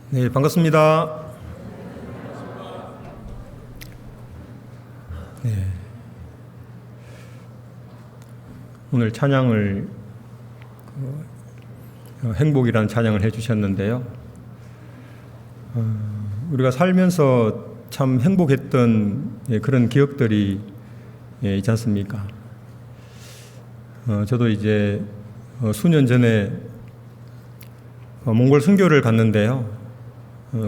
네, 반갑습니다. 네. 오늘 찬양을 행복이라는 찬양을 해주셨는데요. 우리가 살면서 참 행복했던 그런 기억들이 있지 않습니까? 저도 이제 수년 전에 몽골 선교를 갔는데요.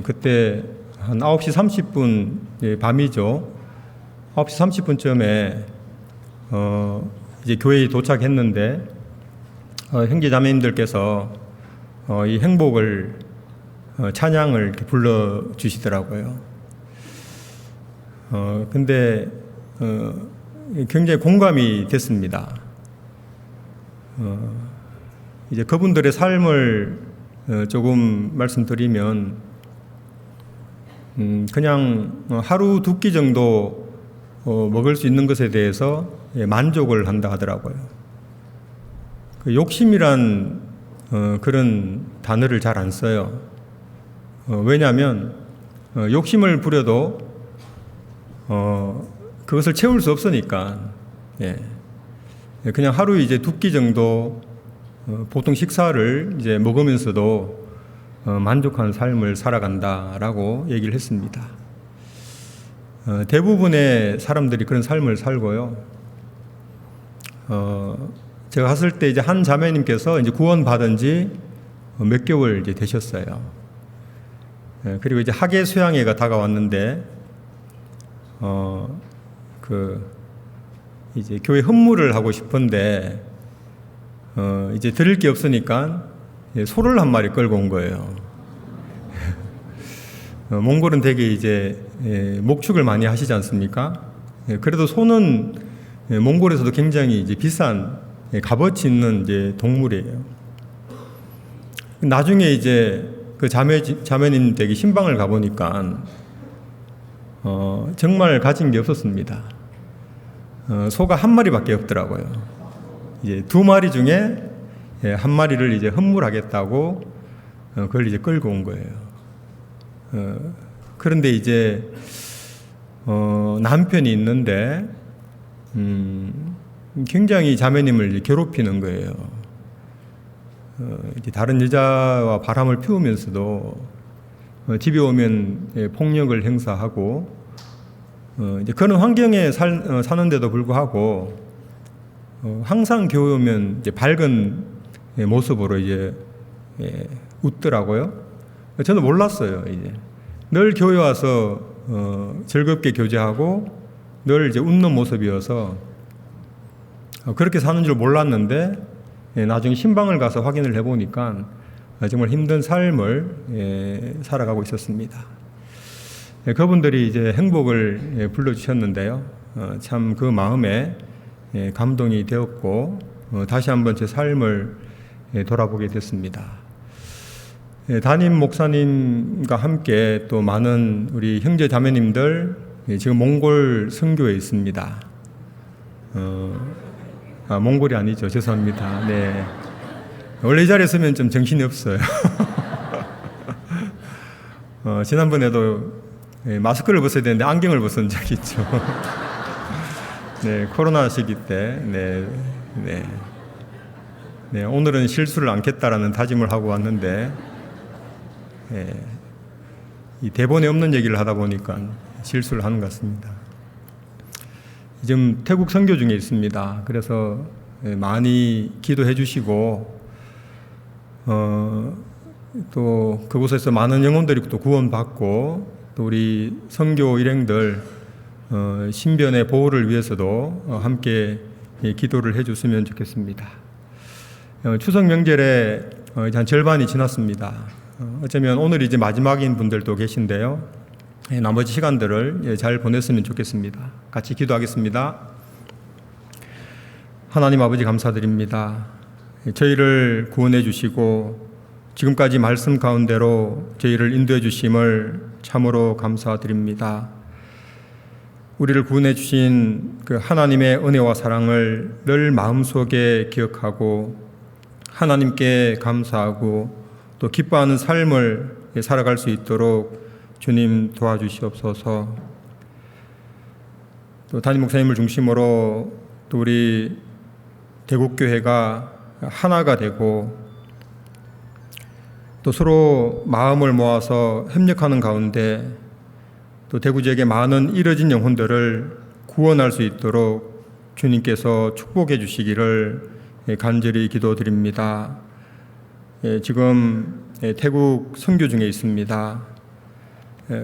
그때 한 9시 30분, 밤이죠. 9시 30분쯤에 이제 교회에 도착했는데 형제 자매님들께서 이 행복을 찬양을 이렇게 불러 주시더라고요. 근데 굉장히 공감이 됐습니다. 이제 그분들의 삶을 조금 말씀드리면 그냥 하루 두 끼 정도 먹을 수 있는 것에 대해서 만족을 한다 하더라고요. 그 욕심이란 그런 단어를 잘 안 써요. 왜냐하면 욕심을 부려도 그것을 채울 수 없으니까. 그냥 하루 이제 두 끼 정도 보통 식사를 이제 먹으면서도 만족한 삶을 살아간다라고 얘기를 했습니다. 대부분의 사람들이 그런 삶을 살고요. 제가 갔을 때 이제 한 자매님께서 이제 구원받은 지 몇 개월 이제 되셨어요. 그리고 이제 학예 수양회가 다가왔는데, 이제 교회 헌물을 하고 싶은데, 이제 드릴 게 없으니까 소를 한 마리 끌고 온 거예요. 몽골은 되게 이제 목축을 많이 하시지 않습니까? 그래도 소는 몽골에서도 굉장히 이제 비싼 값어치 있는 이제 동물이에요. 나중에 이제 그 자매님 댁에 신방을 가보니까 정말 가진 게 없었습니다. 소가 한 마리밖에 없더라고요. 이제 두 마리 중에 한 마리를 이제 헌물하겠다고 그걸 이제 끌고 온 거예요. 그런데 이제 남편이 있는데 굉장히 자매님을 괴롭히는 거예요. 이제 다른 여자와 바람을 피우면서도 집에 오면 폭력을 행사하고 이제 그런 환경에 사는데도 불구하고 항상 교회 오면 이제 밝은 모습으로 이제 웃더라고요. 저는 몰랐어요. 이제 늘 교회 와서 즐겁게 교제하고 늘 이제 웃는 모습이어서 그렇게 사는 줄 몰랐는데 나중에 신방을 가서 확인을 해보니까 정말 힘든 삶을 살아가고 있었습니다. 그분들이 이제 행복을 불러주셨는데요. 참 그 마음에 감동이 되었고 다시 한번 제 삶을 돌아보게 됐습니다. 담임 목사님과 함께 또 많은 우리 형제 자매님들 지금 몽골 선교에 있습니다. 몽골이 아니죠. 죄송합니다. 네. 원래 이 자리에 서면 좀 정신이 없어요. 지난번에도 마스크를 벗어야 되는데 안경을 벗은 적이 있죠. 네, 코로나 시기 때, 네, 오늘은 실수를 않겠다라는 다짐을 하고 왔는데, 이 대본에 없는 얘기를 하다 보니까 실수를 하는 것 같습니다. 지금 태국 선교 중에 있습니다. 그래서 많이 기도해 주시고, 또 그곳에서 많은 영혼들이 또 구원받고, 또 우리 선교 일행들 신변의 보호를 위해서도 함께 기도를 해줬으면 좋겠습니다. 추석 명절에 이제 한 절반이 지났습니다. 어쩌면 오늘 이제 마지막인 분들도 계신데요. 나머지 시간들을 잘 보냈으면 좋겠습니다. 같이 기도하겠습니다. 하나님 아버지 감사드립니다. 저희를 구원해 주시고 지금까지 말씀 가운데로 저희를 인도해 주심을 참으로 감사드립니다. 우리를 구원해 주신 그 하나님의 은혜와 사랑을 늘 마음속에 기억하고 하나님께 감사하고 또 기뻐하는 삶을 살아갈 수 있도록 주님 도와주시옵소서. 또 담임 목사님을 중심으로 또 우리 대국교회가 하나가 되고 또 서로 마음을 모아서 협력하는 가운데 또 대구 지역의 많은 잃어진 영혼들을 구원할 수 있도록 주님께서 축복해 주시기를 간절히 기도드립니다. 지금 태국 선교 중에 있습니다.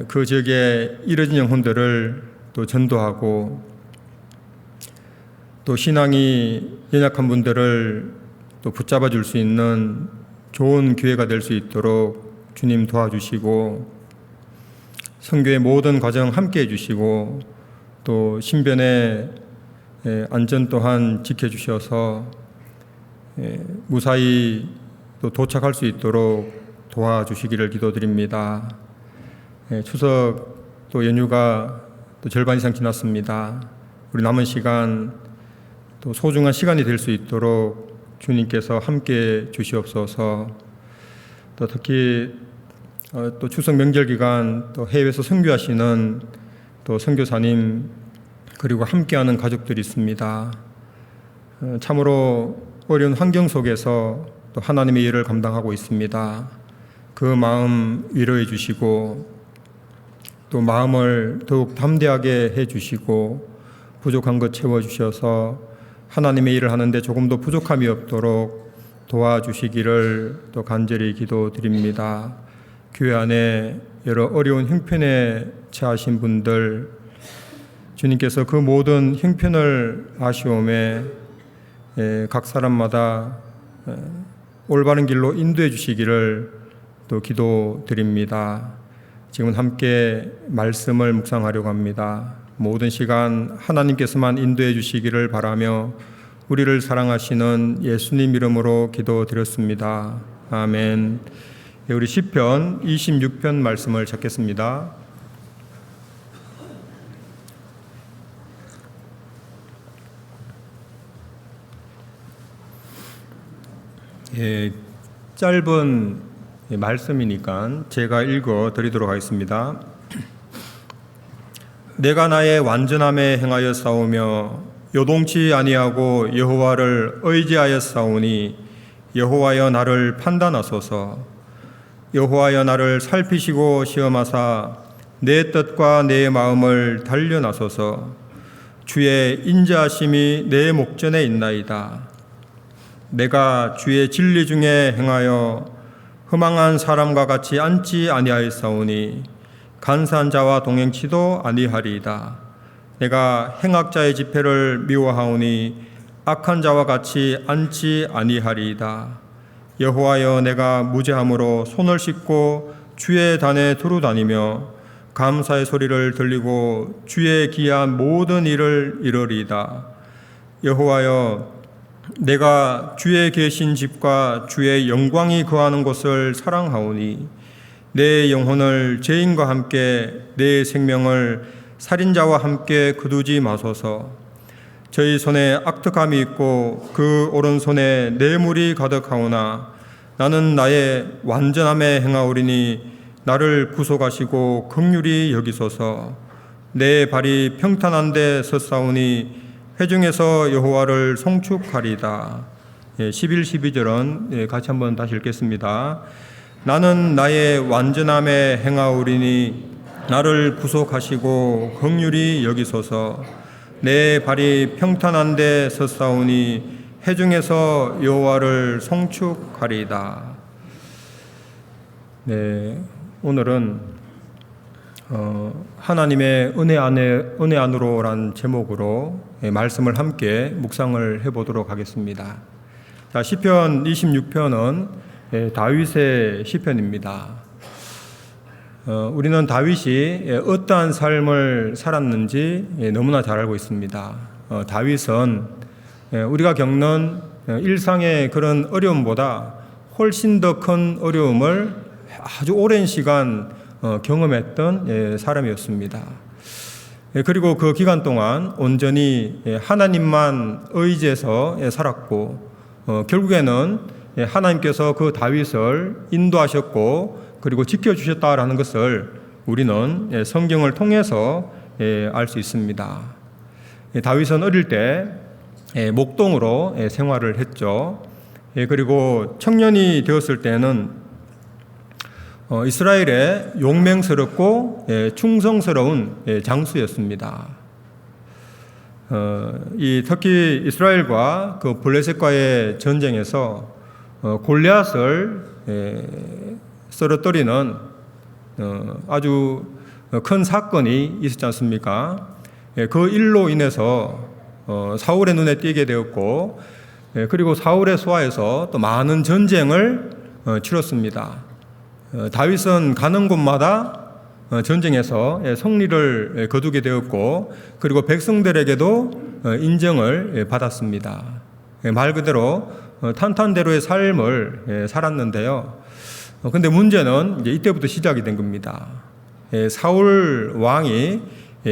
그 지역의 잃어진 영혼들을 또 전도하고 또 신앙이 연약한 분들을 또 붙잡아 줄 수 있는 좋은 기회가 될 수 있도록 주님 도와주시고 선교의 모든 과정 함께 해주시고 또 신변의 안전 또한 지켜주셔서 무사히 또 도착할 수 있도록 도와주시기를 기도드립니다. 추석 또 연휴가 또 절반 이상 지났습니다. 우리 남은 시간 또 소중한 시간이 될 수 있도록 주님께서 함께 주시옵소서. 또 특히 또 추석 명절 기간 또 해외에서 선교하시는 또 선교사님 그리고 함께하는 가족들이 있습니다. 참으로 어려운 환경 속에서 또 하나님의 일을 감당하고 있습니다. 그 마음 위로해 주시고 또 마음을 더욱 담대하게 해 주시고 부족한 것 채워 주셔서 하나님의 일을 하는데 조금도 부족함이 없도록 도와주시기를 또 간절히 기도드립니다. 교회 안에 여러 어려운 형편에 처하신 분들 주님께서 그 모든 형편을 아시오매 각 사람마다 올바른 길로 인도해 주시기를 또 기도드립니다. 지금 함께 말씀을 묵상하려고 합니다. 모든 시간 하나님께서만 인도해 주시기를 바라며 우리를 사랑하시는 예수님 이름으로 기도드렸습니다. 아멘. 우리 시편 26편 말씀을 찾겠습니다. 짧은 말씀이니까 제가 읽어 드리도록 하겠습니다. 내가 나의 완전함에 행하여 싸우며 요동치 아니하고 여호와를 의지하여 싸우니 여호와여 나를 판단하소서. 여호와여 나를 살피시고 시험하사 내 뜻과 내 마음을 단련하소서. 주의 인자하심이 내 목전에 있나이다. 내가 주의 진리 중에 행하여 허망한 사람과 같이 앉지 아니하였사오니 간사한 자와 동행치도 아니하리이다. 내가 행악자의 집회를 미워하오니 악한 자와 같이 앉지 아니하리이다. 여호와여 내가 무죄함으로 손을 씻고 주의 단에 두루 다니며 감사의 소리를 들리고 주의 기이한 모든 일을 이루리이다. 여호와여 내가 주의 계신 집과 주의 영광이 거하는 곳을 사랑하오니 내 영혼을 죄인과 함께 내 생명을 살인자와 함께 거두지 마소서. 저희 손에 악독함이 있고 그 오른손에 뇌물이 가득하오나 나는 나의 완전함에 행하오리니 나를 구속하시고 긍휼히 여기소서. 내 발이 평탄한 데 섰사오니 회중에서 여호와를 송축하리다. 11, 12절은 같이 한번 다시 읽겠습니다. 나는 나의 완전함에 행하오리니 나를 구속하시고 긍휼히 여기소서. 내 발이 평탄한 데 섰사오니 회중에서 여호와를 송축하리다. 네, 오늘은 하나님의 은혜 안으로란 제목으로 말씀을 함께 묵상을 해보도록 하겠습니다. 자, 시편 26편은 다윗의 시편입니다. 우리는 다윗이 어떠한 삶을 살았는지 너무나 잘 알고 있습니다. 다윗은 우리가 겪는 일상의 그런 어려움보다 훨씬 더 큰 어려움을 아주 오랜 시간 경험했던 사람이었습니다. 그리고 그 기간 동안 온전히 하나님만 의지해서 살았고 결국에는 하나님께서 그 다윗을 인도하셨고 그리고 지켜주셨다라는 것을 우리는 성경을 통해서 알 수 있습니다. 다윗은 어릴 때 목동으로 생활을 했죠. 그리고 청년이 되었을 때는 이스라엘의 용맹스럽고 충성스러운 장수였습니다. 특히 이스라엘과 그 블레셋과의 전쟁에서 골리앗을 쓰러뜨리는 아주 큰 사건이 있었지 않습니까? 그 일로 인해서 사울의 눈에 띄게 되었고, 그리고 사울의 수하에서 또 많은 전쟁을 치렀습니다. 다윗은 가는 곳마다 전쟁에서 승리를 거두게 되었고, 그리고 백성들에게도 인정을 받았습니다. 말 그대로 탄탄대로의 삶을 살았는데요. 근데 문제는 이제 이때부터 시작이 된 겁니다. 사울 왕이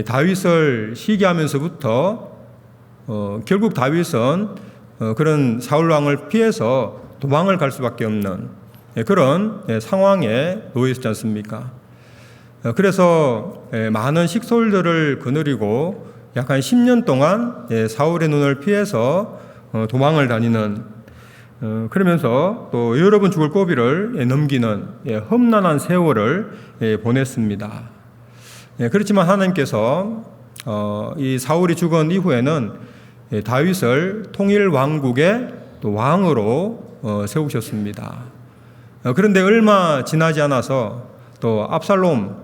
다윗을 시기하면서부터 결국 다윗은 그런 사울 왕을 피해서 도망을 갈 수밖에 없는 그런 상황에 놓여 있지 않습니까? 그래서 많은 식솔들을 거느리고 약 한 10년 동안 사울의 눈을 피해서 도망을 다니는, 그러면서 또 여러 번 죽을 고비를 넘기는 험난한 세월을 보냈습니다. 그렇지만 하나님께서 이 사울이 죽은 이후에는 다윗을 통일 왕국의 또 왕으로 세우셨습니다. 그런데 얼마 지나지 않아서 또 압살롬,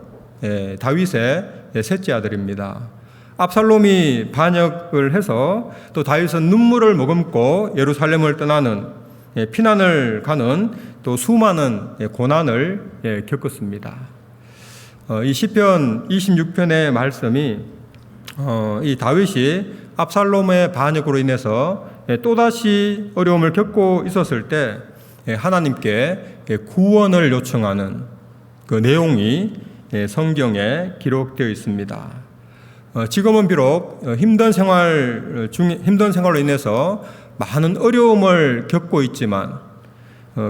다윗의 셋째 아들입니다. 압살롬이 반역을 해서 또 다윗은 눈물을 머금고 예루살렘을 떠나는, 피난을 가는 또 수많은 고난을 겪었습니다. 이 시편 26편의 말씀이 이 다윗이 압살롬의 반역으로 인해서 또다시 어려움을 겪고 있었을 때 하나님께 구원을 요청하는 그 내용이 성경에 기록되어 있습니다. 지금은 비록 힘든 생활로 인해서 많은 어려움을 겪고 있지만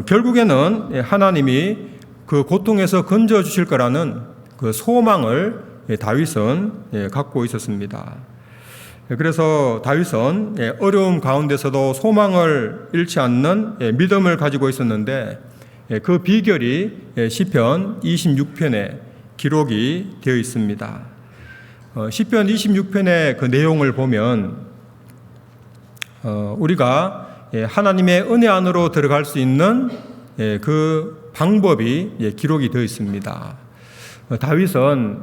결국에는 하나님이 그 고통에서 건져 주실 거라는 그 소망을 다윗은 갖고 있었습니다. 그래서 다윗은 어려움 가운데서도 소망을 잃지 않는 믿음을 가지고 있었는데, 그 비결이 시편 26편에 기록이 되어 있습니다. 시편 26편의 그 내용을 보면 우리가 하나님의 은혜 안으로 들어갈 수 있는 그 방법이 기록이 되어 있습니다. 다윗은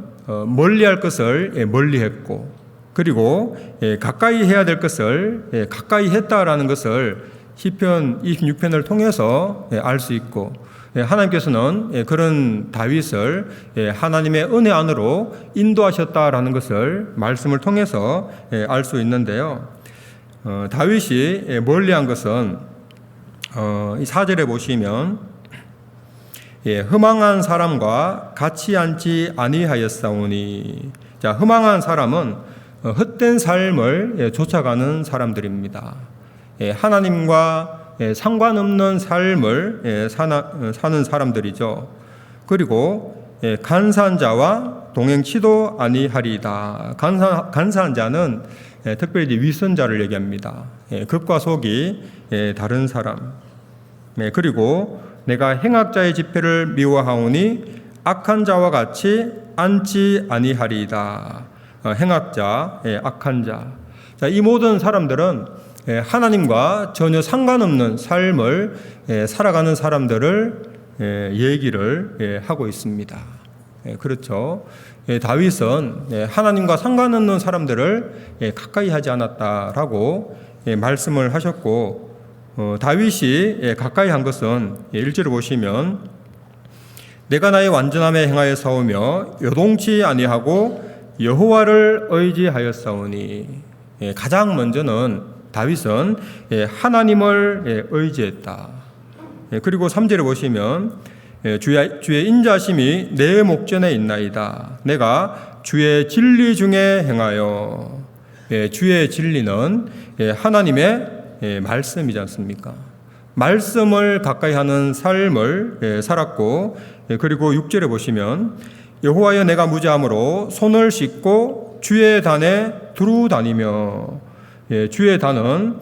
멀리할 것을 멀리했고, 그리고 가까이 해야 될 것을 가까이 했다라는 것을 시편 26편을 통해서 알 수 있고, 하나님께서는 그런 다윗을 하나님의 은혜 안으로 인도하셨다라는 것을 말씀을 통해서 알 수 있는데요. 다윗이 멀리한 것은 이 4절에 보시면 허망한 사람과 같이 앉지 아니하였사오니, 자, 허망한 사람은 헛된 삶을 쫓아가는 사람들입니다. 하나님과 상관없는 삶을 사는 사람들이죠. 그리고 간사한 자와 동행치도 아니하리이다. 간사한 자는 특별히 위선자를 얘기합니다. 겉과 속이 다른 사람. 그리고 내가 행악자의 집회를 미워하오니 악한 자와 같이 앉지 아니하리이다. 행악자, 악한 자. 자, 이 모든 사람들은 하나님과 전혀 상관없는 삶을 살아가는 사람들을 얘기를 하고 있습니다. 그렇죠. 다윗은 하나님과 상관없는 사람들을 가까이 하지 않았다라고 말씀을 하셨고, 다윗이 가까이 한 것은 1절을 보시면 내가 나의 완전함에 행하였사오며 요동치 아니하고 여호와를 의지하였사오니, 가장 먼저는 다윗은 하나님을 의지했다. 그리고 3절에 보시면 주의 인자심이 내 목전에 있나이다. 내가 주의 진리 중에 행하여. 주의 진리는 하나님의 말씀이지 않습니까? 말씀을 가까이 하는 삶을 살았고, 그리고 6절에 보시면 여호와여 내가 무죄함으로 손을 씻고 주의 단에 두루 다니며, 주의 단은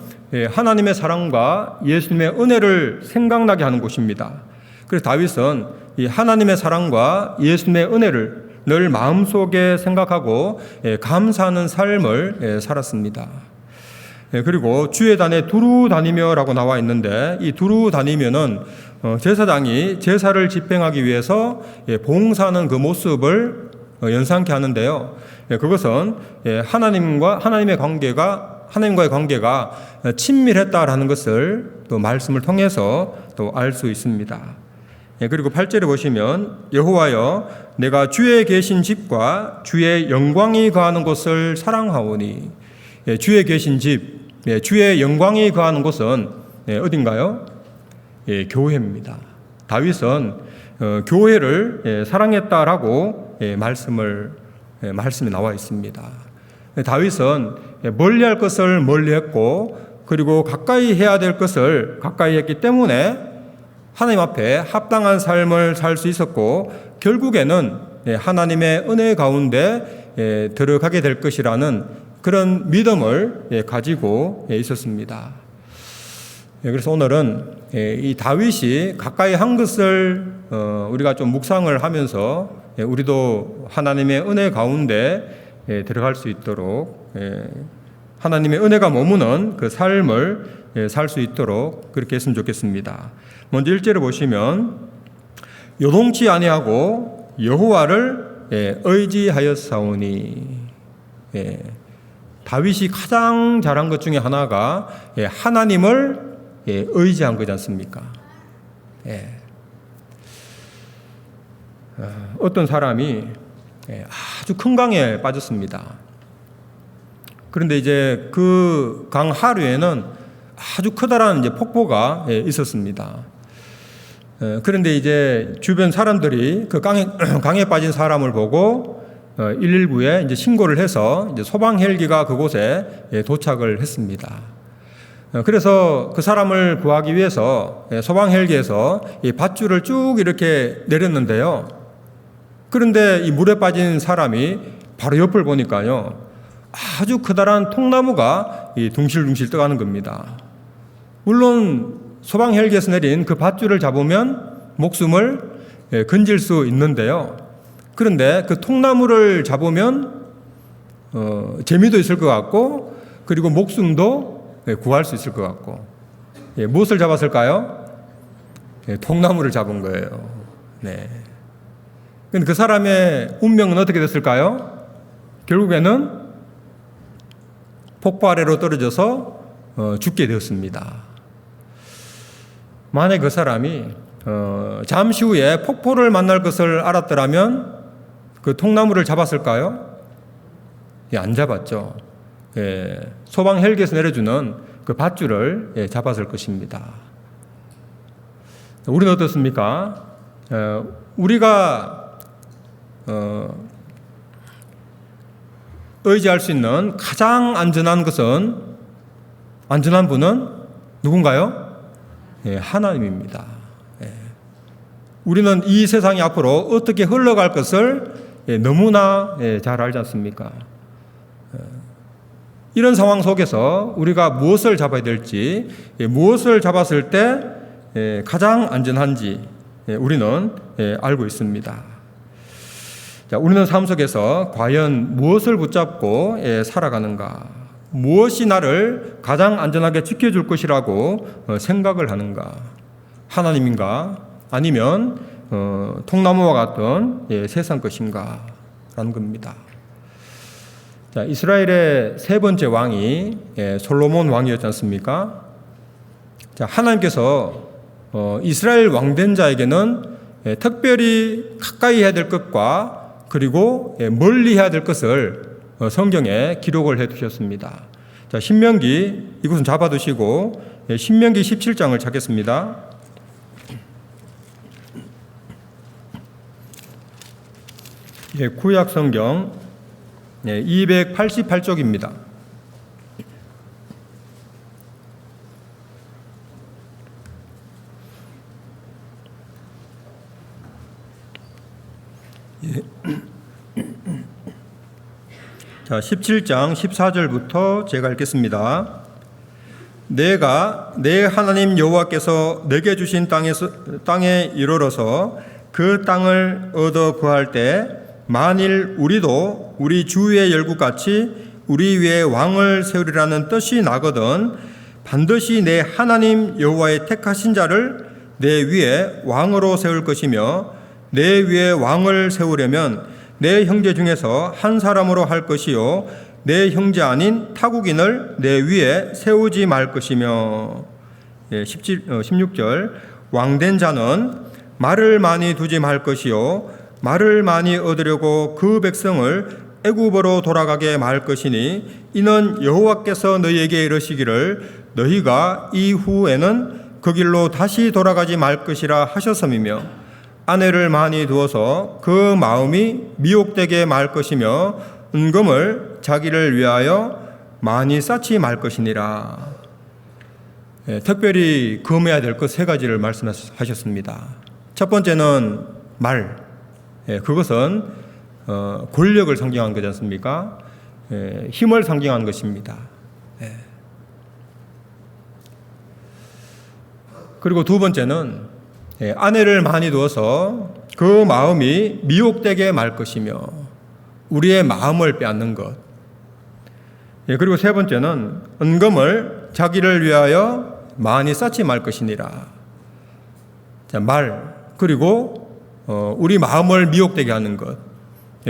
하나님의 사랑과 예수님의 은혜를 생각나게 하는 곳입니다. 그래서 다윗은 이 하나님의 사랑과 예수님의 은혜를 늘 마음속에 생각하고 감사하는 삶을 살았습니다. 그리고 주의 단에 두루 다니며라고 나와 있는데, 이 두루 다니면은 제사장이 제사를 집행하기 위해서 봉사하는 그 모습을 연상케 하는데요. 그것은 하나님과의 관계가 친밀했다라는 것을 또 말씀을 통해서 또 알 수 있습니다. 그리고 8절에 보시면 여호와여 내가 주의 계신 집과 주의 영광이 거하는 곳을 사랑하오니, 주의 계신 집, 주의 영광이 거하는 곳은 어딘가요? 교회입니다. 다윗은 교회를 사랑했다라고 말씀이 나와 있습니다. 다윗은 멀리할 것을 멀리했고, 그리고 가까이 해야 될 것을 가까이 했기 때문에 하나님 앞에 합당한 삶을 살 수 있었고, 결국에는 하나님의 은혜 가운데 들어가게 될 것이라는 그런 믿음을 가지고 있었습니다. 그래서 오늘은 이 다윗이 가까이 한 것을 우리가 좀 묵상을 하면서 우리도 하나님의 은혜 가운데 들어갈 수 있도록, 하나님의 은혜가 머무는 그 삶을 살 수 있도록 그렇게 했으면 좋겠습니다. 먼저 1절을 보시면 요동치 아니하고 여호와를 의지하였사오니, 다윗이 가장 잘한 것 중에 하나가 하나님을 의지한 거지 않습니까? 어떤 사람이 아주 큰 강에 빠졌습니다. 그런데 이제 그 강 하류에는 아주 커다란 폭포가 있었습니다. 그런데 이제 주변 사람들이 그 강에 빠진 사람을 보고 119에 이제 신고를 해서 이제 소방 헬기가 그곳에 도착을 했습니다. 그래서 그 사람을 구하기 위해서 소방 헬기에서 이 밧줄을 쭉 이렇게 내렸는데요. 그런데 이 물에 빠진 사람이 바로 옆을 보니까요, 아주 커다란 통나무가 둥실둥실 떠가는 겁니다. 물론 소방 헬기에서 내린 그 밧줄을 잡으면 목숨을 건질 수 있는데요. 그런데 그 통나무를 잡으면 재미도 있을 것 같고, 그리고 목숨도 구할 수 있을 것 같고, 무엇을 잡았을까요? 통나무를 잡은 거예요. 네. 근데 그 사람의 운명은 어떻게 됐을까요? 결국에는 폭포 아래로 떨어져서 죽게 되었습니다. 만약 그 사람이 잠시 후에 폭포를 만날 것을 알았더라면 그 통나무를 잡았을까요? 안 잡았죠. 소방 헬기에서 내려주는 그 밧줄을 잡았을 것입니다. 우리는 어떻습니까? 우리가 의지할 수 있는 가장 안전한 분은 누군가요? 하나님입니다. 우리는 이 세상이 앞으로 어떻게 흘러갈 것을 너무나 잘 알지 않습니까? 이런 상황 속에서 우리가 무엇을 잡아야 될지, 무엇을 잡았을 때 가장 안전한지 우리는 알고 있습니다. 자, 우리는 삶 속에서 과연 무엇을 붙잡고 살아가는가? 무엇이 나를 가장 안전하게 지켜줄 것이라고 생각을 하는가? 하나님인가? 아니면 통나무와 같은 세상 것인가? 라는 겁니다. 자, 이스라엘의 세 번째 왕이 솔로몬 왕이었지 않습니까? 자, 하나님께서 이스라엘 왕된 자에게는 특별히 가까이 해야 될 것과 그리고 멀리 해야 될 것을 성경에 기록을 해 두셨습니다. 자, 신명기, 이곳은 잡아두시고 신명기 17장을 찾겠습니다. 구약 성경 288쪽입니다. 자, 17장 14절부터 제가 읽겠습니다. 내가 내 하나님 여호와께서 내게 주신 땅에 이르러서 그 땅을 얻어 거할 때 만일 우리도 우리 주위의 열국같이 우리 위에 왕을 세우리라는 뜻이 나거든 반드시 내 하나님 여호와의 택하신 자를 내 위에 왕으로 세울 것이며 내 위에 왕을 세우려면 내 형제 중에서 한 사람으로 할 것이요 내 형제 아닌 타국인을 내 위에 세우지 말 것이며 16절 왕된 자는 말을 많이 두지 말 것이요 말을 많이 얻으려고 그 백성을 애굽으로 돌아가게 말 것이니 이는 여호와께서 너희에게 이르시기를 너희가 이후에는 그 길로 다시 돌아가지 말 것이라 하셨음이며 아내를 많이 두어서 그 마음이 미혹되게 말 것이며 은금을 자기를 위하여 많이 쌓지 말 것이니라. 특별히 금해야 될 것 세 가지를 말씀하셨습니다. 첫 번째는 말. 그것은 권력을 상징하는 거지 않습니까? 힘을 상징하는 것입니다. 그리고 두 번째는 아내를 많이 두어서 그 마음이 미혹되게 말 것이며 우리의 마음을 빼앗는 것. 그리고 세 번째는 은금을 자기를 위하여 많이 쌓지 말 것이니라. 자, 말 그리고 우리 마음을 미혹되게 하는 것.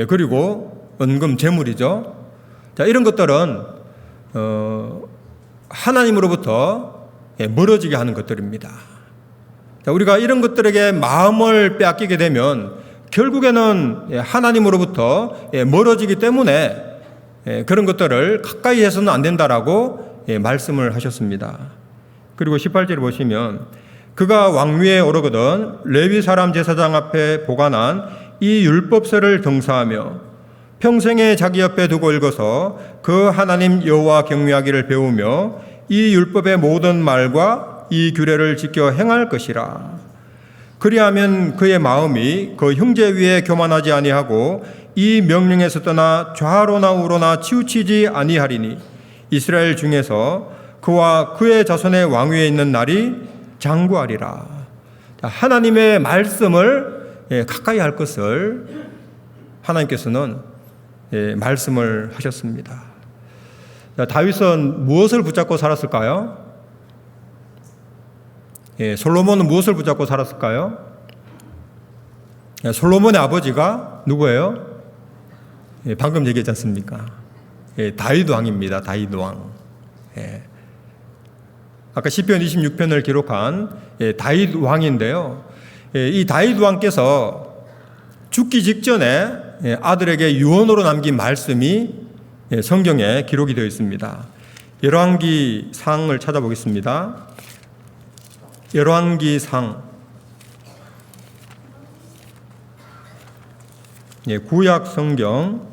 그리고 은금 재물이죠. 자, 이런 것들은 하나님으로부터 멀어지게 하는 것들입니다. 자, 우리가 이런 것들에게 마음을 빼앗기게 되면 결국에는 하나님으로부터 멀어지기 때문에 그런 것들을 가까이 해서는 안 된다라고 말씀을 하셨습니다. 그리고 18절에 보시면 그가 왕위에 오르거든 레위 사람 제사장 앞에 보관한 이 율법서를 경사하며 평생에 자기 옆에 두고 읽어서 그 하나님 여호와 경외하기를 배우며 이 율법의 모든 말과 이 규례를 지켜 행할 것이라. 그리하면 그의 마음이 그 형제 위에 교만하지 아니하고 이 명령에서 떠나 좌로나 우로나 치우치지 아니하리니 이스라엘 중에서 그와 그의 자손의 왕위에 있는 날이 장구하리라. 하나님의 말씀을 가까이 할 것을 하나님께서는 말씀을 하셨습니다. 다윗은 무엇을 붙잡고 살았을까요? 솔로몬은 무엇을 붙잡고 살았을까요? 솔로몬의 아버지가 누구예요? 방금 얘기했지 않습니까? 다윗 왕입니다. 다윗 왕. 아까 시편 26편을 기록한 다윗 왕인데요. 이 다윗 왕께서 죽기 직전에 아들에게 유언으로 남긴 말씀이 성경에 기록이 되어 있습니다. 열왕기상을 찾아보겠습니다. 열왕기상 구약 성경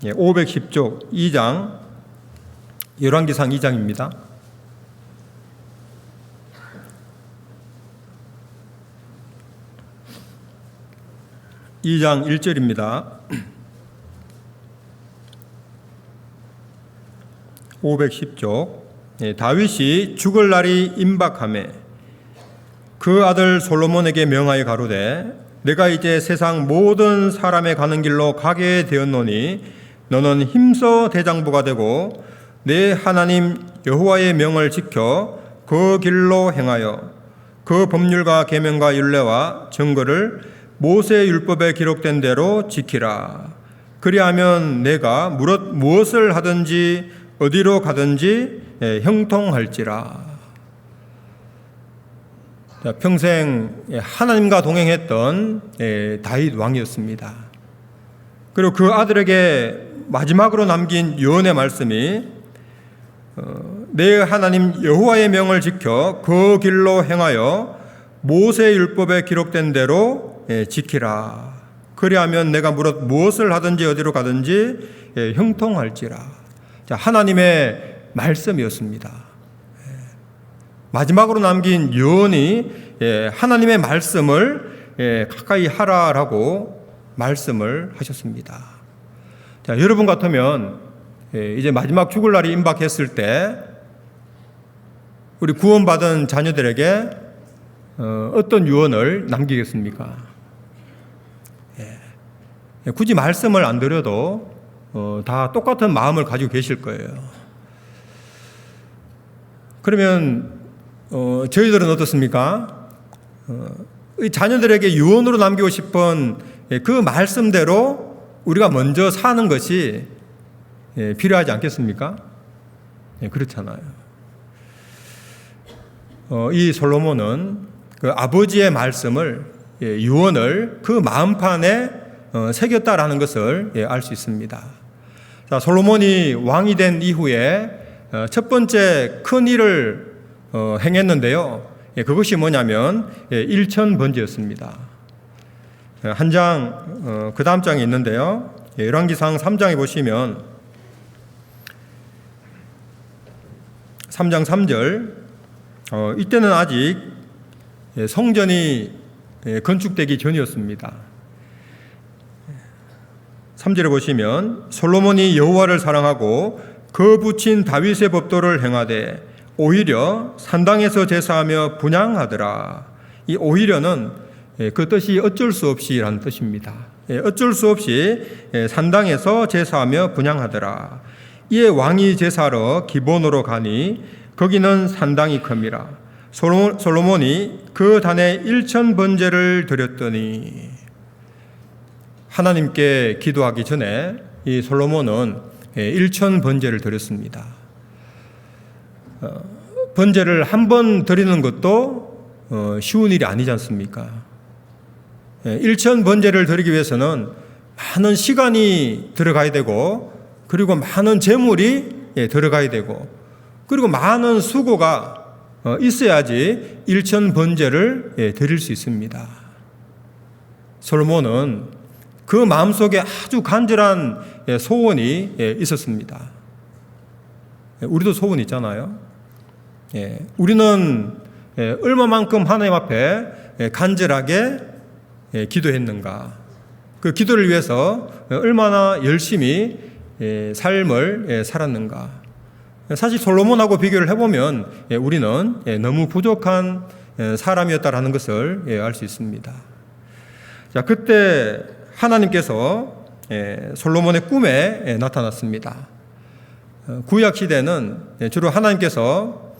510쪽 2장 열왕기상 2장입니다. 2장 1절입니다. 510쪽 다윗이 죽을 날이 임박하매 그 아들 솔로몬에게 명하여 가로되 내가 이제 세상 모든 사람의 가는 길로 가게 되었노니 너는 힘써 대장부가 되고 내 하나님 여호와의 명을 지켜 그 길로 행하여 그 법률과 계명과 율례와 증거를 모세 율법에 기록된 대로 지키라. 그리하면 내가 무엇을 하든지 어디로 가든지 형통할지라. 평생 하나님과 동행했던 다윗 왕이었습니다. 그리고 그 아들에게 마지막으로 남긴 유언의 말씀이 내 하나님 여호와의 명을 지켜 그 길로 행하여 모세 율법에 기록된 대로 지키라. 그리하면 내가 무엇을 하든지 어디로 가든지 형통할지라. 하나님의 말씀이었습니다. 마지막으로 남긴 유언이 하나님의 말씀을 가까이 하라라고 말씀을 하셨습니다. 자, 여러분 같으면 이제 마지막 죽을 날이 임박했을 때 우리 구원받은 자녀들에게 어떤 유언을 남기겠습니까? 굳이 말씀을 안 드려도 다 똑같은 마음을 가지고 계실 거예요. 그러면 저희들은 어떻습니까? 자녀들에게 유언으로 남기고 싶은 그 말씀대로 우리가 먼저 사는 것이 필요하지 않겠습니까? 그렇잖아요. 이 솔로몬은 그 아버지의 말씀을, 유언을 그 마음판에 새겼다라는 것을 알 수 있습니다. 자, 솔로몬이 왕이 된 이후에 첫 번째 큰 일을 행했는데요. 그것이 뭐냐면 일천번제였습니다. 한 장, 그 다음 장에 있는데요. 열왕기상 3장에 보시면 3장 3절, 이때는 아직 성전이 건축되기 전이었습니다. 3절에 보시면 솔로몬이 여호와를 사랑하고 거붙인 다윗의 법도를 행하되 오히려 산당에서 제사하며 분향하더라. 이 오히려는 그 뜻이 어쩔 수 없이라는 뜻입니다. 어쩔 수 없이 산당에서 제사하며 분향하더라. 이에 왕이 제사하러 기본으로 가니 거기는 산당이 큼이라. 솔로몬이 그 단에 1000번제를 드렸더니, 하나님께 기도하기 전에 이 솔로몬은 1000번제를 드렸습니다. 번제를 한 번 드리는 것도 쉬운 일이 아니지 않습니까? 1000번제를 드리기 위해서는 많은 시간이 들어가야 되고, 그리고 많은 재물이 들어가야 되고, 그리고 많은 수고가 있어야지 1000번제를 드릴 수 있습니다. 솔로몬은 그 마음속에 아주 간절한 소원이 있었습니다. 우리도 소원 있잖아요. 우리는 얼마만큼 하나님 앞에 간절하게 기도했는가, 그 기도를 위해서 얼마나 열심히 삶을 살았는가. 사실 솔로몬하고 비교를 해보면 우리는 너무 부족한 사람이었다라는 것을 알 수 있습니다. 자, 그때 하나님께서 솔로몬의 꿈에 나타났습니다. 구약 시대는 주로 하나님께서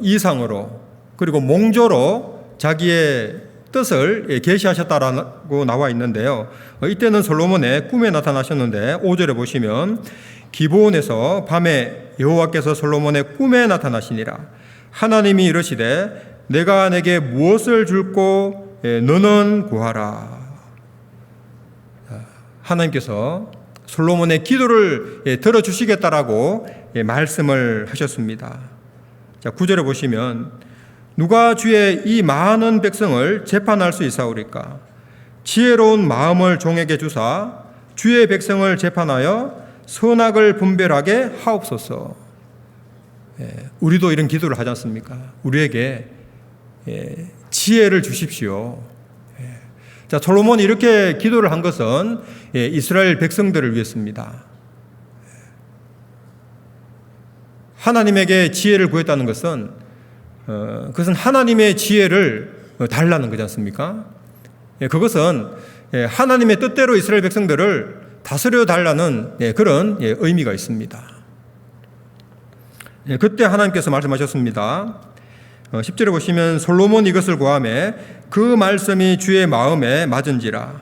이상으로 그리고 몽조로 자기의 뜻을 계시하셨다라고 나와 있는데요. 이때는 솔로몬의 꿈에 나타나셨는데 5절에 보시면 기브온에서 밤에 여호와께서 솔로몬의 꿈에 나타나시니라. 하나님이 이르시되 내가 내게 무엇을 줄고 너는 구하라. 하나님께서 솔로몬의 기도를 들어주시겠다라고 말씀을 하셨습니다. 자, 9절에 보시면 누가 주의 이 많은 백성을 재판할 수 있사오리까? 지혜로운 마음을 종에게 주사 주의 백성을 재판하여 선악을 분별하게 하옵소서. 우리도 이런 기도를 하지 않습니까? 우리에게 지혜를 주십시오. 자, 솔로몬이 이렇게 기도를 한 것은 이스라엘 백성들을 위해서입니다. 하나님에게 지혜를 구했다는 것은 그것은 하나님의 지혜를 달라는 거지 않습니까? 그것은 하나님의 뜻대로 이스라엘 백성들을 다스려 달라는 그런 의미가 있습니다. 그때 하나님께서 말씀하셨습니다. 10절에 보시면 솔로몬 이것을 구하매 그 말씀이 주의 마음에 맞은지라.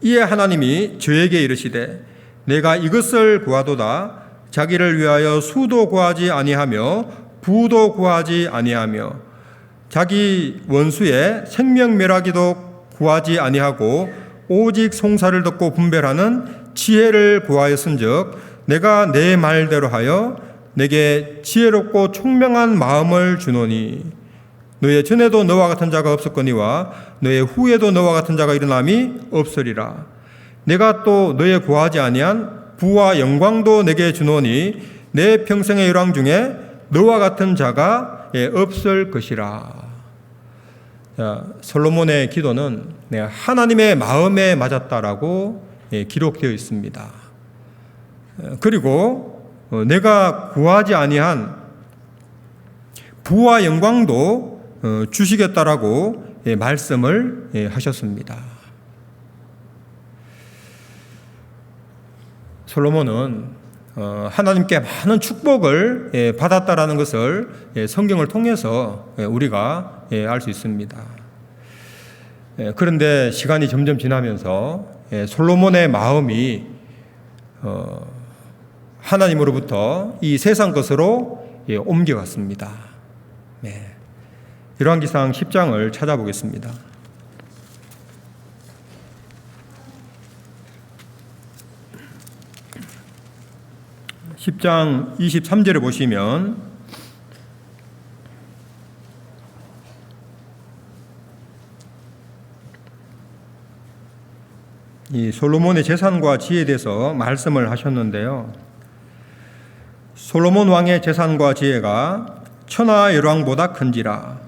이에 하나님이 저에게 이르시되 내가 이것을 구하도다. 자기를 위하여 수도 구하지 아니하며 부도 구하지 아니하며 자기 원수의 생명 멸하기도 구하지 아니하고 오직 송사를 듣고 분별하는 지혜를 구하였은즉 내가 내 말대로 하여 내게 지혜롭고 총명한 마음을 주노니 너의 전에도 너와 같은 자가 없었거니와 너의 후에도 너와 같은 자가 일어남이 없으리라. 내가 또 너의 구하지 아니한 부와 영광도 내게 주노니 내 평생의 열왕 중에 너와 같은 자가 없을 것이라. 자, 솔로몬의 기도는 하나님의 마음에 맞았다라고 기록되어 있습니다. 그리고 내가 구하지 아니한 부와 영광도 주시겠다라고 말씀을 하셨습니다. 솔로몬은 하나님께 많은 축복을 받았다라는 것을 성경을 통해서 우리가 알 수 있습니다. 그런데 시간이 점점 지나면서 솔로몬의 마음이 하나님으로부터 이 세상 것으로 옮겨갔습니다. 열왕기상 10장을 찾아보겠습니다. 10장 23절에 보시면 이 솔로몬의 재산과 지혜에 대해서 말씀을 하셨는데요. 솔로몬 왕의 재산과 지혜가 천하 열왕보다 큰지라.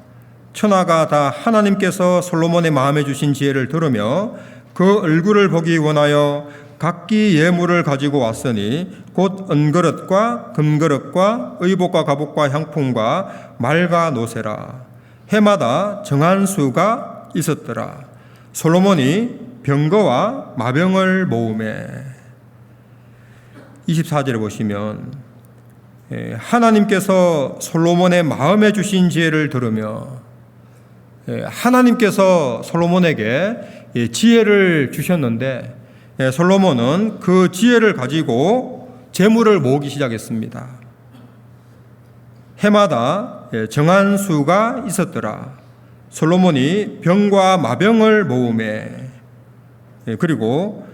천하가 다 하나님께서 솔로몬의 마음에 주신 지혜를 들으며 그 얼굴을 보기 원하여 각기 예물을 가지고 왔으니 곧 은그릇과 금그릇과 의복과 갑옷과 향품과 말과 노새라. 해마다 정한 수가 있었더라. 솔로몬이 병거와 마병을 모으매. 24절에 보시면 하나님께서 솔로몬의 마음에 주신 지혜를 들으며 하나님께서 솔로몬에게 지혜를 주셨는데 솔로몬은 그 지혜를 가지고 재물을 모으기 시작했습니다. 해마다 정한 수가 있었더라. 솔로몬이 병과 마병을 모으매. 그리고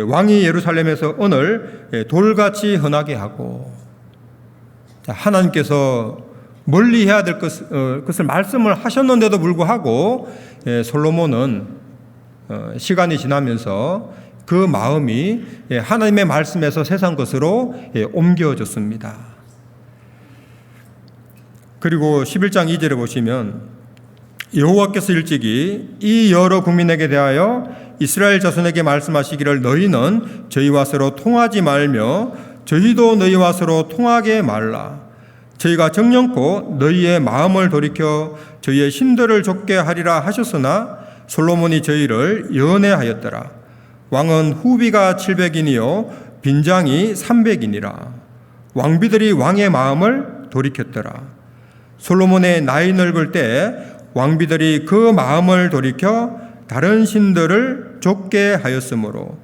왕이 예루살렘에서 은을 돌같이 흔하게 하고, 하나님께서 멀리 해야 될 것을 말씀을 하셨는데도 불구하고 솔로몬은 시간이 지나면서 그 마음이 하나님의 말씀에서 세상 것으로 옮겨졌습니다. 그리고 11장 2절에 보시면 여호와께서 일찍이 이 여러 국민에게 대하여 이스라엘 자손에게 말씀하시기를 너희는 저희와 서로 통하지 말며 저희도 너희와 서로 통하게 말라. 저희가 정령코 너희의 마음을 돌이켜 저희의 신들을 좇게 하리라 하셨으나 솔로몬이 저희를 연애하였더라. 왕은 후비가 700인이요 빈장이 300인이라. 왕비들이 왕의 마음을 돌이켰더라. 솔로몬의 나이 늙을 때 왕비들이 그 마음을 돌이켜 다른 신들을 좇게 하였으므로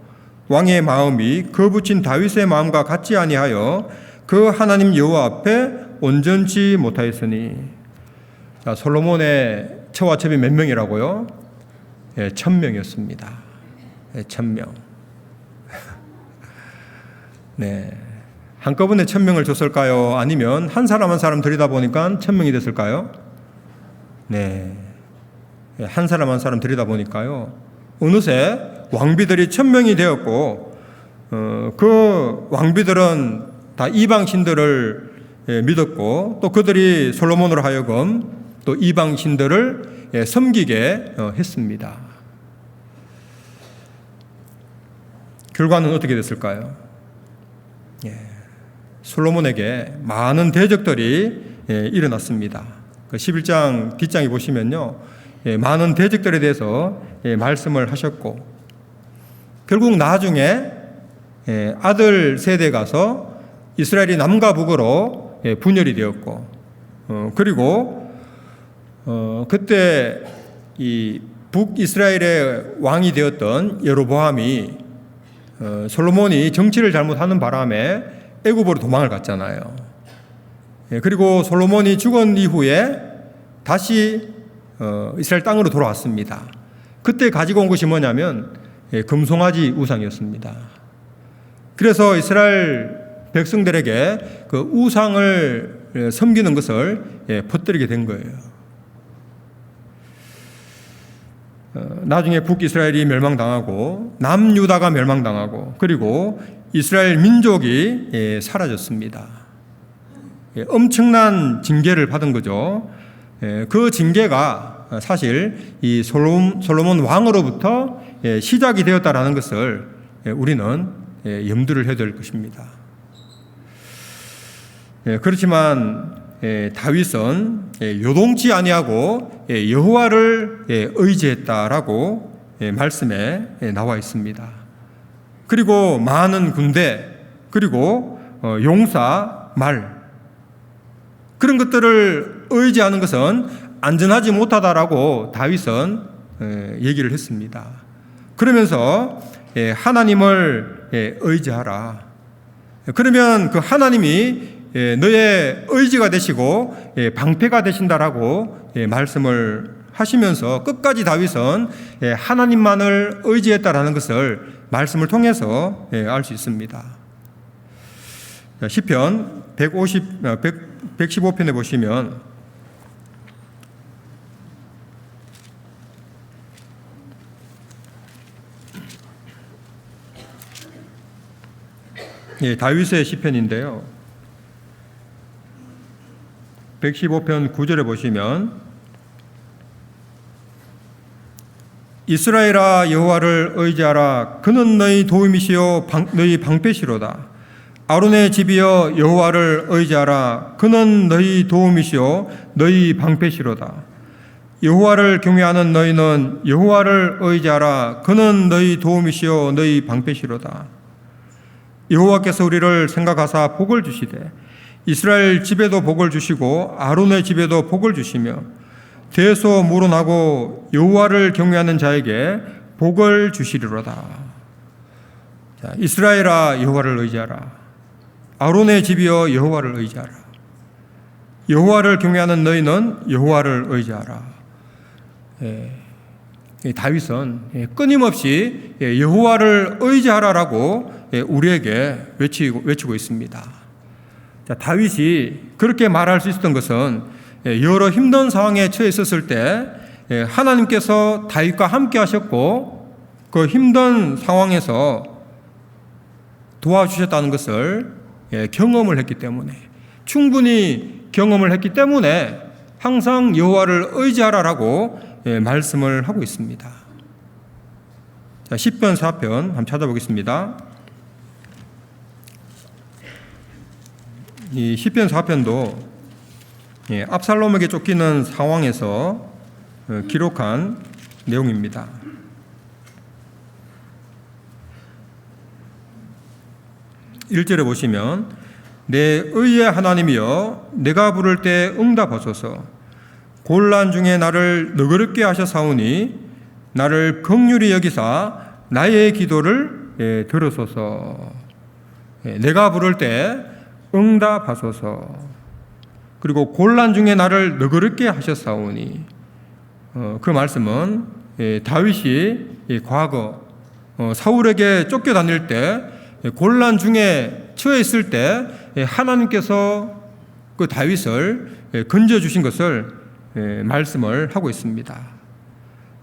왕의 마음이 그 붙인 다윗의 마음과 같지 아니하여 그 하나님 여호와 앞에 온전치 못하였으니. 자, 솔로몬의 처와 첩이 몇 명이라고요? 1000명이었습니다. 1000명. 네. 한꺼번에 1000명을 줬을까요? 아니면 한 사람 한 사람 들이다 보니까 1000명이 됐을까요? 네. 한 사람 한 사람 들이다 보니까요. 어느새 왕비들이 1000명이 되었고, 그 왕비들은 다 이방 신들을 믿었고, 또 그들이 솔로몬으로 하여금 또 이방 신들을 섬기게 했습니다. 결과는 어떻게 됐을까요? 솔로몬에게 많은 대적들이 일어났습니다. 11장 뒷장에 보시면요, 많은 대적들에 대해서 말씀을 하셨고, 결국 나중에 아들 세대에 가서 이스라엘이 남과 북으로 분열이 되었고, 그리고 그때 이 북이스라엘의 왕이 되었던 여로보암이 솔로몬이 정치를 잘못하는 바람에 애굽으로 도망을 갔잖아요. 그리고 솔로몬이 죽은 이후에 다시 이스라엘 땅으로 돌아왔습니다. 그때 가지고 온 것이 뭐냐면 금송아지 우상이었습니다. 그래서 이스라엘 백성들에게 그 우상을 섬기는 것을 퍼뜨리게 된 거예요. 나중에 북이스라엘이 멸망당하고 남유다가 멸망당하고, 그리고 이스라엘 민족이 사라졌습니다. 엄청난 징계를 받은 거죠. 그 징계가 사실 이 솔로몬 왕으로부터 시작이 되었다라는 것을 우리는 염두를 해야 될 것입니다. 그렇지만 다윗은 요동치 아니하고 여호와를 의지했다라고 말씀에 나와 있습니다. 그리고 많은 군대, 그리고 용사, 말, 그런 것들을 의지하는 것은 안전하지 못하다라고 다윗은 얘기를 했습니다. 그러면서 하나님을 의지하라. 그러면 그 하나님이 너의 의지가 되시고 방패가 되신다라고 말씀을 하시면서 끝까지 다윗은 하나님만을 의지했다라는 것을 말씀을 통해서 알 수 있습니다. 시편 115편에 보시면 다윗의 시편인데요. 115편 9절에 보시면 이스라엘아 여호와를 의지하라. 그는 너희 도움이시요 너희 방패시로다. 아론의 집이여 여호와를 의지하라. 그는 너희 도움이시요 너희 방패시로다. 여호와를 경외하는 너희는 여호와를 의지하라. 그는 너희 도움이시요 너희 방패시로다. 여호와께서 우리를 생각하사 복을 주시되 이스라엘 집에도 복을 주시고 아론의 집에도 복을 주시며 대소무론하고 여호와를 경외하는 자에게 복을 주시리로다. 자, 이스라엘아 여호와를 의지하라. 아론의 집이여 여호와를 의지하라. 여호와를 경외하는 너희는 여호와를 의지하라. 다윗은 끊임없이 여호와를 의지하라라고 우리에게 외치고 있습니다. 자, 다윗이 그렇게 말할 수 있었던 것은 여러 힘든 상황에 처해 있었을 때 하나님께서 다윗과 함께 하셨고 그 힘든 상황에서 도와주셨다는 것을 경험을 했기 때문에, 충분히 경험을 했기 때문에 항상 여호와를 의지하라라고 말씀을 하고 있습니다. 자, 시편 4편 한번 찾아보겠습니다. 이 시편 4편도 압살롬에게 쫓기는 상황에서 기록한 내용입니다. 1절에 보시면 내 의의 하나님이여 내가 부를 때 응답하소서. 곤란 중에 나를 너그럽게 하셨사오니 나를 긍휼히 여기사 나의 기도를 들으소서. 내가 부를 때 응답하소서. 그리고 곤란 중에 나를 너그럽게 하셨사오니, 그 말씀은 다윗이 과거 사울에게 쫓겨다닐 때 곤란 중에 처해 있을 때 하나님께서 그 다윗을 건져주신 것을 말씀을 하고 있습니다.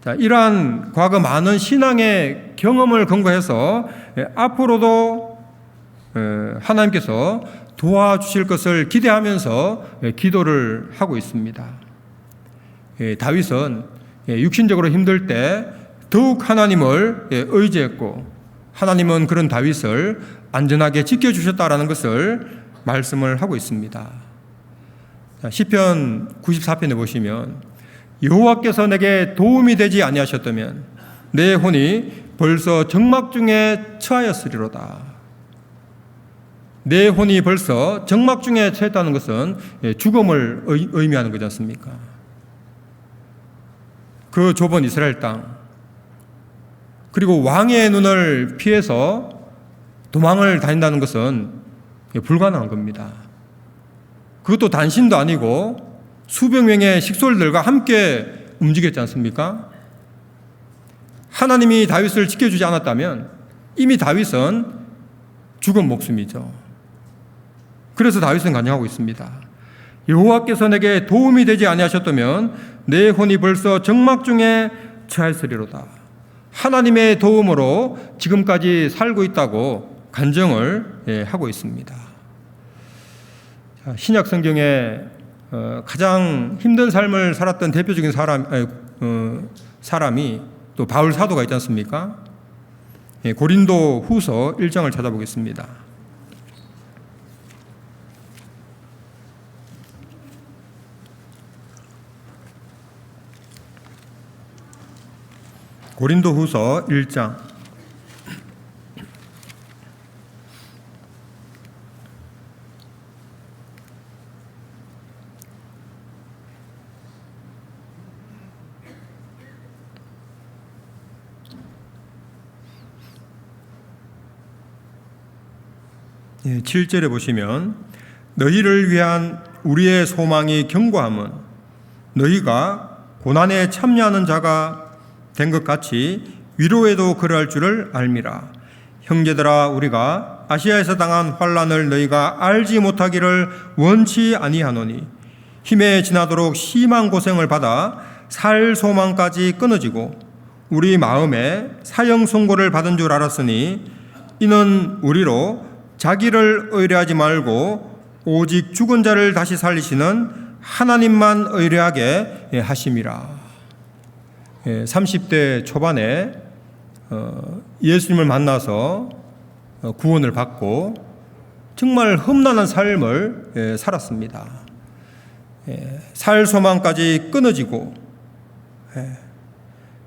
자, 이러한 과거 많은 신앙의 경험을 근거해서 앞으로도 하나님께서 도와주실 것을 기대하면서 기도를 하고 있습니다. 다윗은 육신적으로 힘들 때 더욱 하나님을 의지했고 하나님은 그런 다윗을 안전하게 지켜주셨다라는 것을 말씀을 하고 있습니다. 시편 94편에 보시면 여호와께서 내게 도움이 되지 아니하셨다면 내 혼이 벌써 정막 중에 처하였으리로다. 내 혼이 벌써 정막 중에 처했다는 것은 죽음을 의미하는 거지 않습니까? 그 좁은 이스라엘 땅, 그리고 왕의 눈을 피해서 도망을 다닌다는 것은 불가능한 겁니다. 그것도 단신도 아니고 수백 명의 식솔들과 함께 움직였지 않습니까? 하나님이 다윗을 지켜주지 않았다면 이미 다윗은 죽은 목숨이죠. 그래서 다윗은 간증하고 있습니다. 여호와께서 내게 도움이 되지 아니하셨다면 내 혼이 벌써 정막 중에 처하였으리로다. 하나님의 도움으로 지금까지 살고 있다고 간증을 하고 있습니다. 신약 성경에 가장 힘든 삶을 살았던 대표적인 사람이 또 바울 사도가 있지 않습니까? 고린도 후서 1장을 찾아보겠습니다. 고린도후서 1장. 예, 7절에 보시면 너희를 위한 우리의 소망이 견고함은 너희가 고난에 참여하는 자가 된 것 같이 위로에도 그러할 줄을 알미라. 형제들아, 우리가 아시아에서 당한 환난을 너희가 알지 못하기를 원치 아니하노니 힘에 지나도록 심한 고생을 받아 살 소망까지 끊어지고 우리 마음에 사형 선고를 받은 줄 알았으니 이는 우리로 자기를 의뢰하지 말고 오직 죽은 자를 다시 살리시는 하나님만 의뢰하게 하심이라. 30대 초반에 예수님을 만나서 구원을 받고 정말 험난한 삶을 살았습니다. 살 소망까지 끊어지고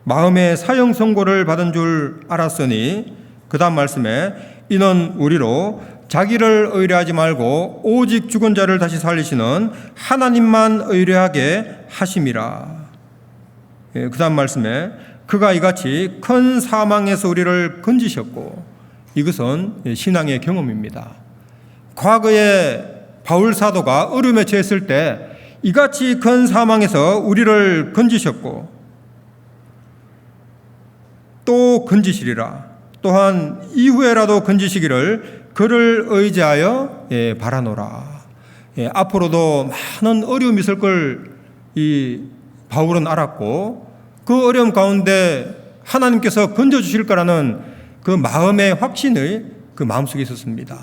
마음에 사형 선고를 받은 줄 알았으니 그 다음 말씀에 이는 우리로 자기를 의뢰하지 말고 오직 죽은 자를 다시 살리시는 하나님만 의뢰하게 하심이라. 그 다음 말씀에 그가 이같이 큰 사망에서 우리를 건지셨고, 이것은 신앙의 경험입니다. 과거에 바울 사도가 어려움에 처했을 때 이같이 큰 사망에서 우리를 건지셨고 또 건지시리라. 또한 이후에라도 건지시기를 그를 의지하여 바라노라. 앞으로도 많은 어려움이 있을 걸 이 바울은 알았고 그 어려움 가운데 하나님께서 건져주실 거라는 그 마음의 확신을 그 마음속에 있었습니다.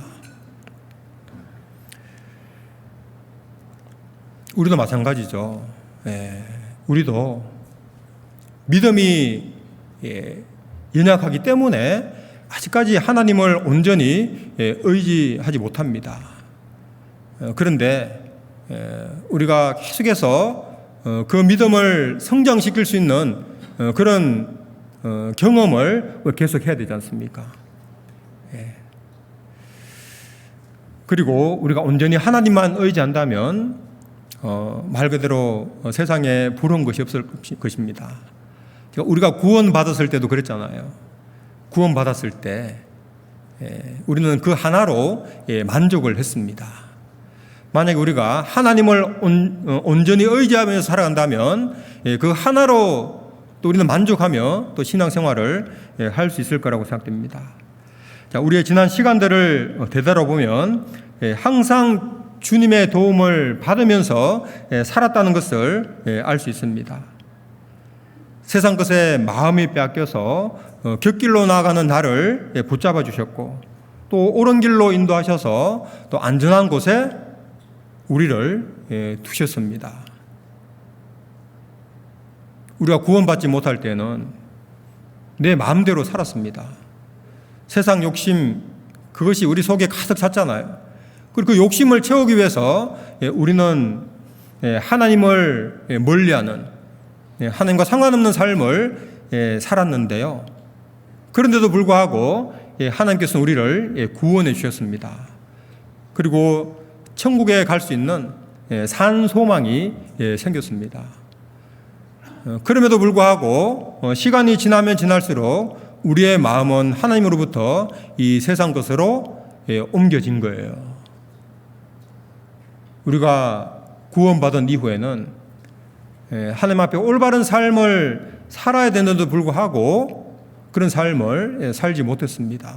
우리도 마찬가지죠. 우리도 믿음이 연약하기 때문에 아직까지 하나님을 온전히 의지하지 못합니다. 그런데 우리가 계속해서 그 믿음을 성장시킬 수 있는 그런 경험을 계속해야 되지 않습니까? 그리고 우리가 온전히 하나님만 의지한다면 말 그대로 세상에 부러운 것이 없을 것입니다. 우리가 구원받았을 때도 그랬잖아요. 구원받았을 때 우리는 그 하나로 만족을 했습니다. 만약에 우리가 하나님을 온전히 의지하면서 살아간다면 그 하나로 또 우리는 만족하며 또 신앙생활을 할 수 있을 거라고 생각됩니다. 자, 우리의 지난 시간들을 되돌아보면 항상 주님의 도움을 받으면서 살았다는 것을 알 수 있습니다. 세상 것에 마음이 빼앗겨서 곁길로 나아가는 나를 붙잡아 주셨고 또 옳은 길로 인도하셔서 또 안전한 곳에 우리를 두셨습니다. 우리가 구원받지 못할 때는 내 마음대로 살았습니다. 세상 욕심, 그것이 우리 속에 가득 찼잖아요. 그리고 그 욕심을 채우기 위해서 우리는 하나님을 멀리하는, 하나님과 상관없는 삶을 살았는데요. 그런데도 불구하고 하나님께서는 우리를 구원해 주셨습니다. 그리고 천국에 갈 수 있는 산 소망이 생겼습니다. 그럼에도 불구하고 시간이 지나면 지날수록 우리의 마음은 하나님으로부터 이 세상 것으로 옮겨진 거예요. 우리가 구원받은 이후에는 하나님 앞에 올바른 삶을 살아야 되는데도 불구하고 그런 삶을 살지 못했습니다.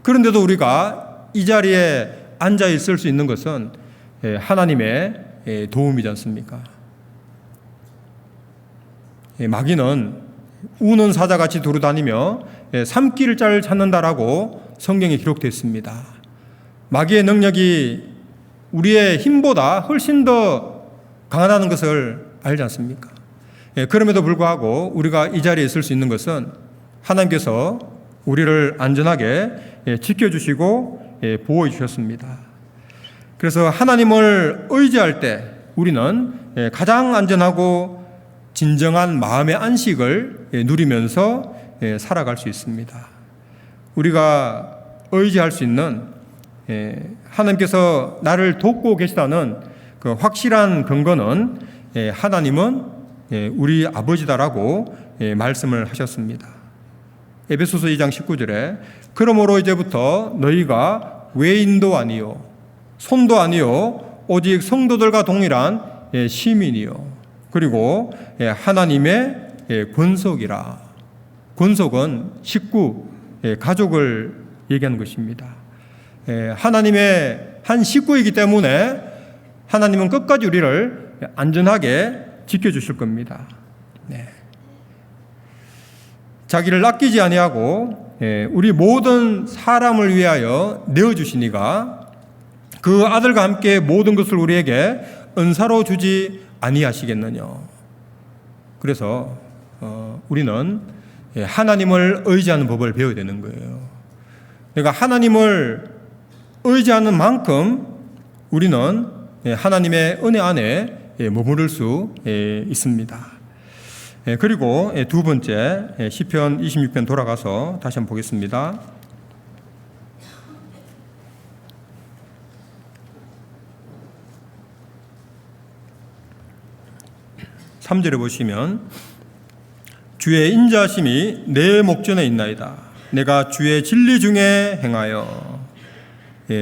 그런데도 우리가 이 자리에 앉아 있을 수 있는 것은 하나님의 도움이지 않습니까? 마귀는 우는 사자같이 두루다니며 삼키를 자를 찾는다라고 성경에 기록되어 있습니다. 마귀의 능력이 우리의 힘보다 훨씬 더 강하다는 것을 알지 않습니까? 그럼에도 불구하고 우리가 이 자리에 있을 수 있는 것은 하나님께서 우리를 안전하게 지켜주시고 보호해 주셨습니다. 그래서 하나님을 의지할 때 우리는 가장 안전하고 진정한 마음의 안식을 누리면서 살아갈 수 있습니다. 우리가 의지할 수 있는 하나님께서 나를 돕고 계시다는 그 확실한 근거는 하나님은 우리 아버지다라고 말씀을 하셨습니다. 에베소서 2장 19절에 그러므로 이제부터 너희가 외인도 아니요 손도 아니요 오직 성도들과 동일한 시민이요 그리고 하나님의 권속이라. 권속은 식구, 가족을 얘기하는 것입니다. 하나님의 한 식구이기 때문에 하나님은 끝까지 우리를 안전하게 지켜주실 겁니다. 자기를 아끼지 아니하고 우리 모든 사람을 위하여 내어주시니가 그 아들과 함께 모든 것을 우리에게 은사로 주지 아니하시겠느냐. 그래서 우리는 하나님을 의지하는 법을 배워야 되는 거예요. 그러니까 하나님을 의지하는 만큼 우리는 하나님의 은혜 안에 머무를 수 있습니다. 그리고 두 번째 시편 26편 돌아가서 다시 한번 보겠습니다. 3절에 보시면 주의 인자하심이 내 목전에 있나이다. 내가 주의 진리 중에 행하여.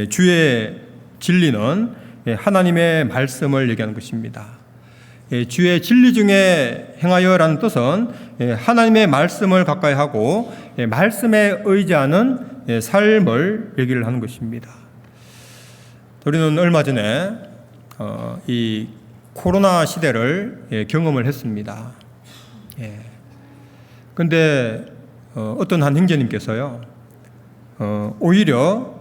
주의 진리는 하나님의 말씀을 얘기하는 것입니다. 주의 진리 중에 행하여라는 뜻은 하나님의 말씀을 가까이 하고 말씀에 의지하는 삶을 얘기를 하는 것입니다. 우리는 얼마 전에 이 코로나 시대를 경험을 했습니다. 그런데 어떤 한 형제님께서요, 오히려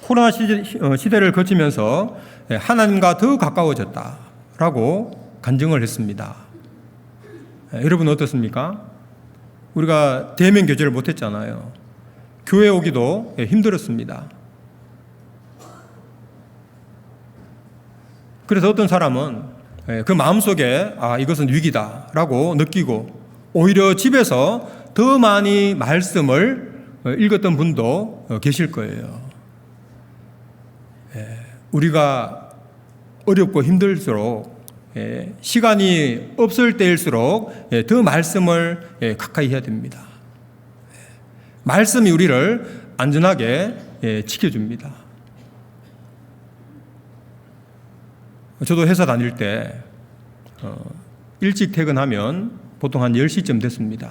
코로나 시대를 거치면서 하나님과 더 가까워졌다라고 간증을 했습니다. 여러분 어떻습니까? 우리가 대면 교제를 못했잖아요. 교회 오기도 힘들었습니다. 그래서 어떤 사람은 그 마음속에 이것은 위기다라고 느끼고 오히려 집에서 더 많이 말씀을 읽었던 분도 계실 거예요. 우리가 어렵고 힘들수록 시간이 없을 때일수록 더 말씀을 가까이 해야 됩니다. 말씀이 우리를 안전하게 지켜줍니다. 저도 회사 다닐 때 일찍 퇴근하면 보통 한 10시쯤 됐습니다.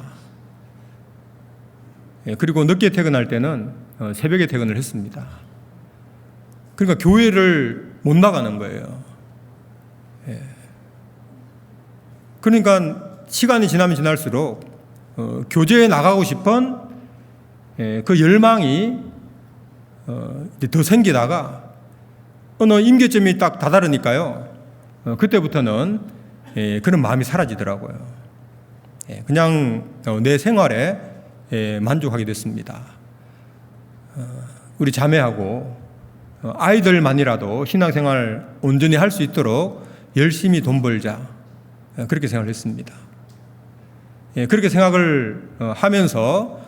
그리고 늦게 퇴근할 때는 새벽에 퇴근을 했습니다. 그러니까 교회를 못 나가는 거예요. 그러니까 시간이 지나면 지날수록 교제에 나가고 싶은 그 열망이 더 생기다가 어느 임계점이 딱 다다르니까요. 그때부터는 그런 마음이 사라지더라고요. 그냥 내 생활에 만족하게 됐습니다. 우리 자매하고 아이들만이라도 신앙생활 온전히 할 수 있도록 열심히 돈 벌자, 그렇게 생각을 했습니다. 그렇게 생각을 하면서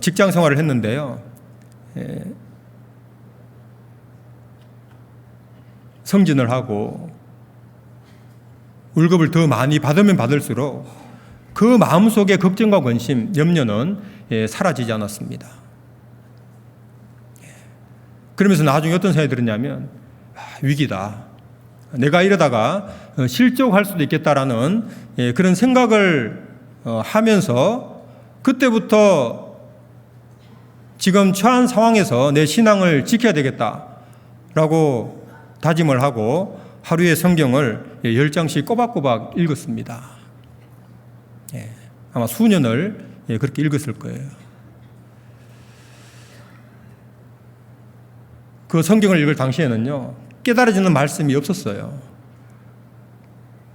직장 생활을 했는데요. 성진을 하고 월급을 더 많이 받으면 받을수록 그 마음속의 걱정과 근심, 염려는 사라지지 않았습니다. 그러면서 나중에 어떤 생각이 들었냐면 위기다. 내가 이러다가 실족할 수도 있겠다라는 그런 생각을 하면서 그때부터 지금 처한 상황에서 내 신앙을 지켜야 되겠다라고 다짐을 하고 하루에 성경을 10장씩 꼬박꼬박 읽었습니다. 아마 수년을 그렇게 읽었을 거예요. 그 성경을 읽을 당시에는요, 깨달아지는 말씀이 없었어요.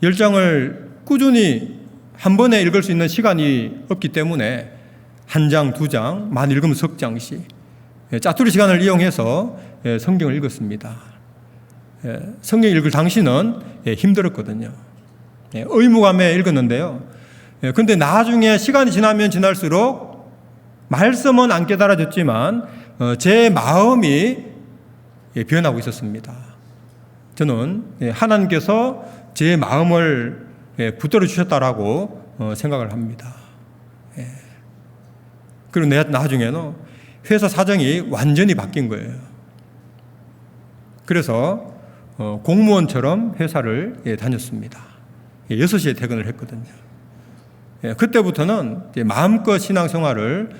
10장을 꾸준히 한 번에 읽을 수 있는 시간이 없기 때문에 한 장, 두 장, 많이 읽으면 석 장씩 짜투리 시간을 이용해서 성경을 읽었습니다. 성경 읽을 당시는 힘들었거든요. 의무감에 읽었는데요. 근데 나중에 시간이 지나면 지날수록 말씀은 안 깨달아졌지만 제 마음이 변하고 있었습니다. 저는 하나님께서 제 마음을 붙들어 주셨다라고 생각을 합니다. 그리고 나중에는 회사 사정이 완전히 바뀐 거예요. 그래서 공무원처럼 회사를 다녔습니다. 6시에 퇴근을 했거든요. 그때부터는 마음껏 신앙생활을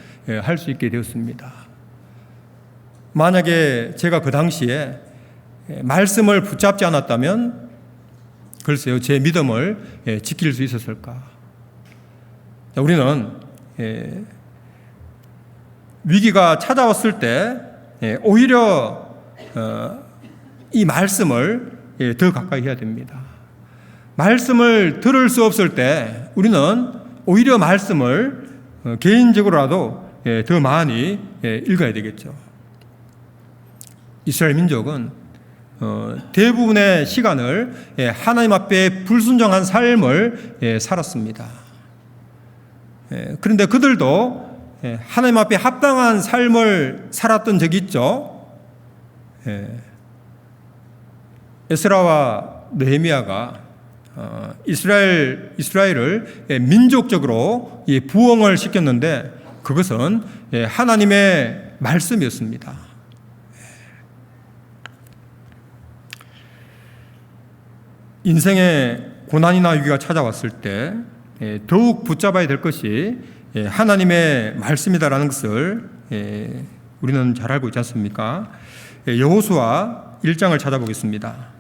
할 수 있게 되었습니다. 만약에 제가 그 당시에 말씀을 붙잡지 않았다면 글쎄요, 제 믿음을 지킬 수 있었을까? 우리는 위기가 찾아왔을 때 오히려 이 말씀을 더 가까이 해야 됩니다. 말씀을 들을 수 없을 때 우리는 오히려 말씀을 개인적으로라도 더 많이 읽어야 되겠죠. 이스라엘 민족은 대부분의 시간을 하나님 앞에 불순종한 삶을 살았습니다. 그런데 그들도 하나님 앞에 합당한 삶을 살았던 적이 있죠. 에스라와 느헤미야가 이스라엘을 민족적으로 부흥을 시켰는데 그것은 하나님의 말씀이었습니다. 인생의 고난이나 위기가 찾아왔을 때 더욱 붙잡아야 될 것이 하나님의 말씀이다라는 것을 우리는 잘 알고 있지 않습니까? 여호수아 1장을 찾아보겠습니다.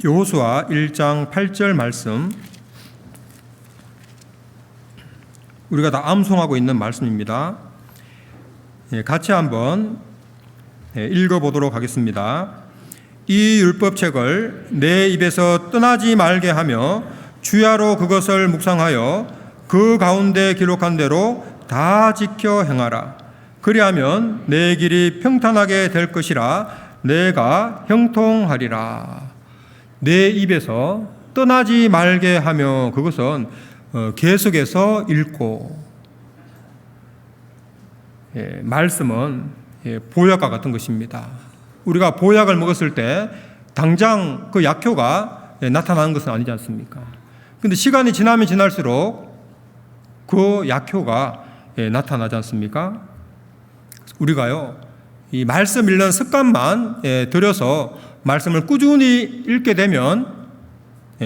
여호수아 1장 8절 말씀, 우리가 다 암송하고 있는 말씀입니다. 같이 한번 읽어보도록 하겠습니다. 이 율법책을 내 입에서 떠나지 말게 하며 주야로 그것을 묵상하여 그 가운데 기록한 대로 다 지켜 행하라. 그리하면 내 길이 평탄하게 될 것이라. 내가 형통하리라. 내 입에서 떠나지 말게 하며 그것은 계속해서 읽고, 말씀은 보약과 같은 것입니다. 우리가 보약을 먹었을 때 당장 그 약효가 나타나는 것은 아니지 않습니까? 그런데 시간이 지나면 지날수록 그 약효가 나타나지 않습니까? 우리가요, 이 말씀 읽는 습관만 들여서 말씀을 꾸준히 읽게 되면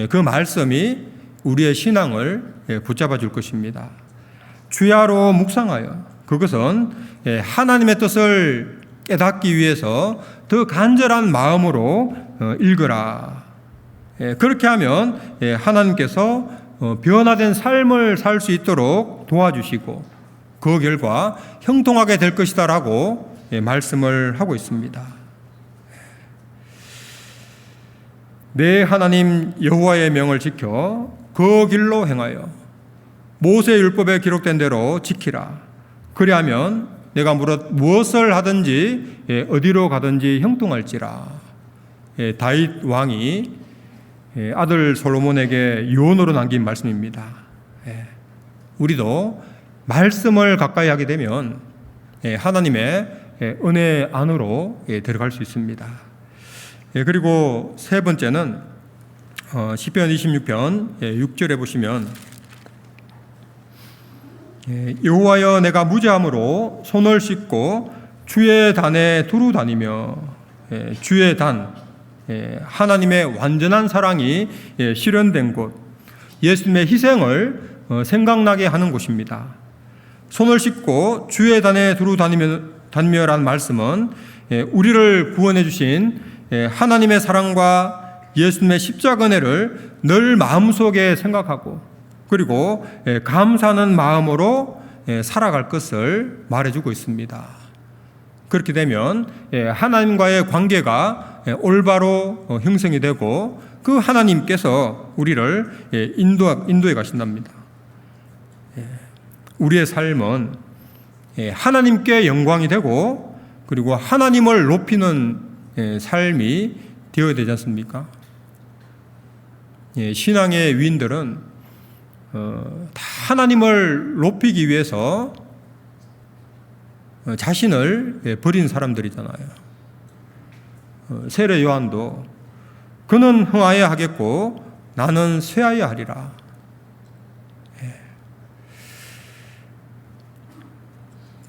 그 말씀이 우리의 신앙을 붙잡아 줄 것입니다. 주야로 묵상하여, 그것은 하나님의 뜻을 깨닫기 위해서 더 간절한 마음으로 읽으라. 그렇게 하면 하나님께서 변화된 삶을 살 수 있도록 도와주시고 그 결과 형통하게 될 것이다라고 말씀을 하고 있습니다. 내 하나님 여호와의 명을 지켜 그 길로 행하여 모세 율법에 기록된 대로 지키라. 그리하면 내가 무엇을 하든지 어디로 가든지 형통할지라. 다윗 왕이 아들 솔로몬에게 유언으로 남긴 말씀입니다. 우리도 말씀을 가까이 하게 되면 하나님의 은혜 안으로 들어갈 수 있습니다. 그리고 세 번째는 시편 26편 6절에 보시면 여호와여 내가 무죄함으로 손을 씻고 주의 단에 두루 다니며, 주의 단, 하나님의 완전한 사랑이 실현된 곳, 예수님의 희생을 생각나게 하는 곳입니다. 손을 씻고 주의 단에 두루 다니며라는 말씀은 우리를 구원해 주신 하나님의 사랑과 예수님의 십자가 은혜를 늘 마음속에 생각하고 그리고 감사하는 마음으로 살아갈 것을 말해주고 있습니다. 그렇게 되면 하나님과의 관계가 올바로 형성이 되고 그 하나님께서 우리를 인도해 가신답니다. 우리의 삶은 하나님께 영광이 되고 그리고 하나님을 높이는 삶이 되어야 되지 않습니까? 신앙의 위인들은 다 하나님을 높이기 위해서 자신을 버린 사람들이잖아요. 세례 요한도 그는 흥하여야 하겠고 나는 쇠하여야 하리라.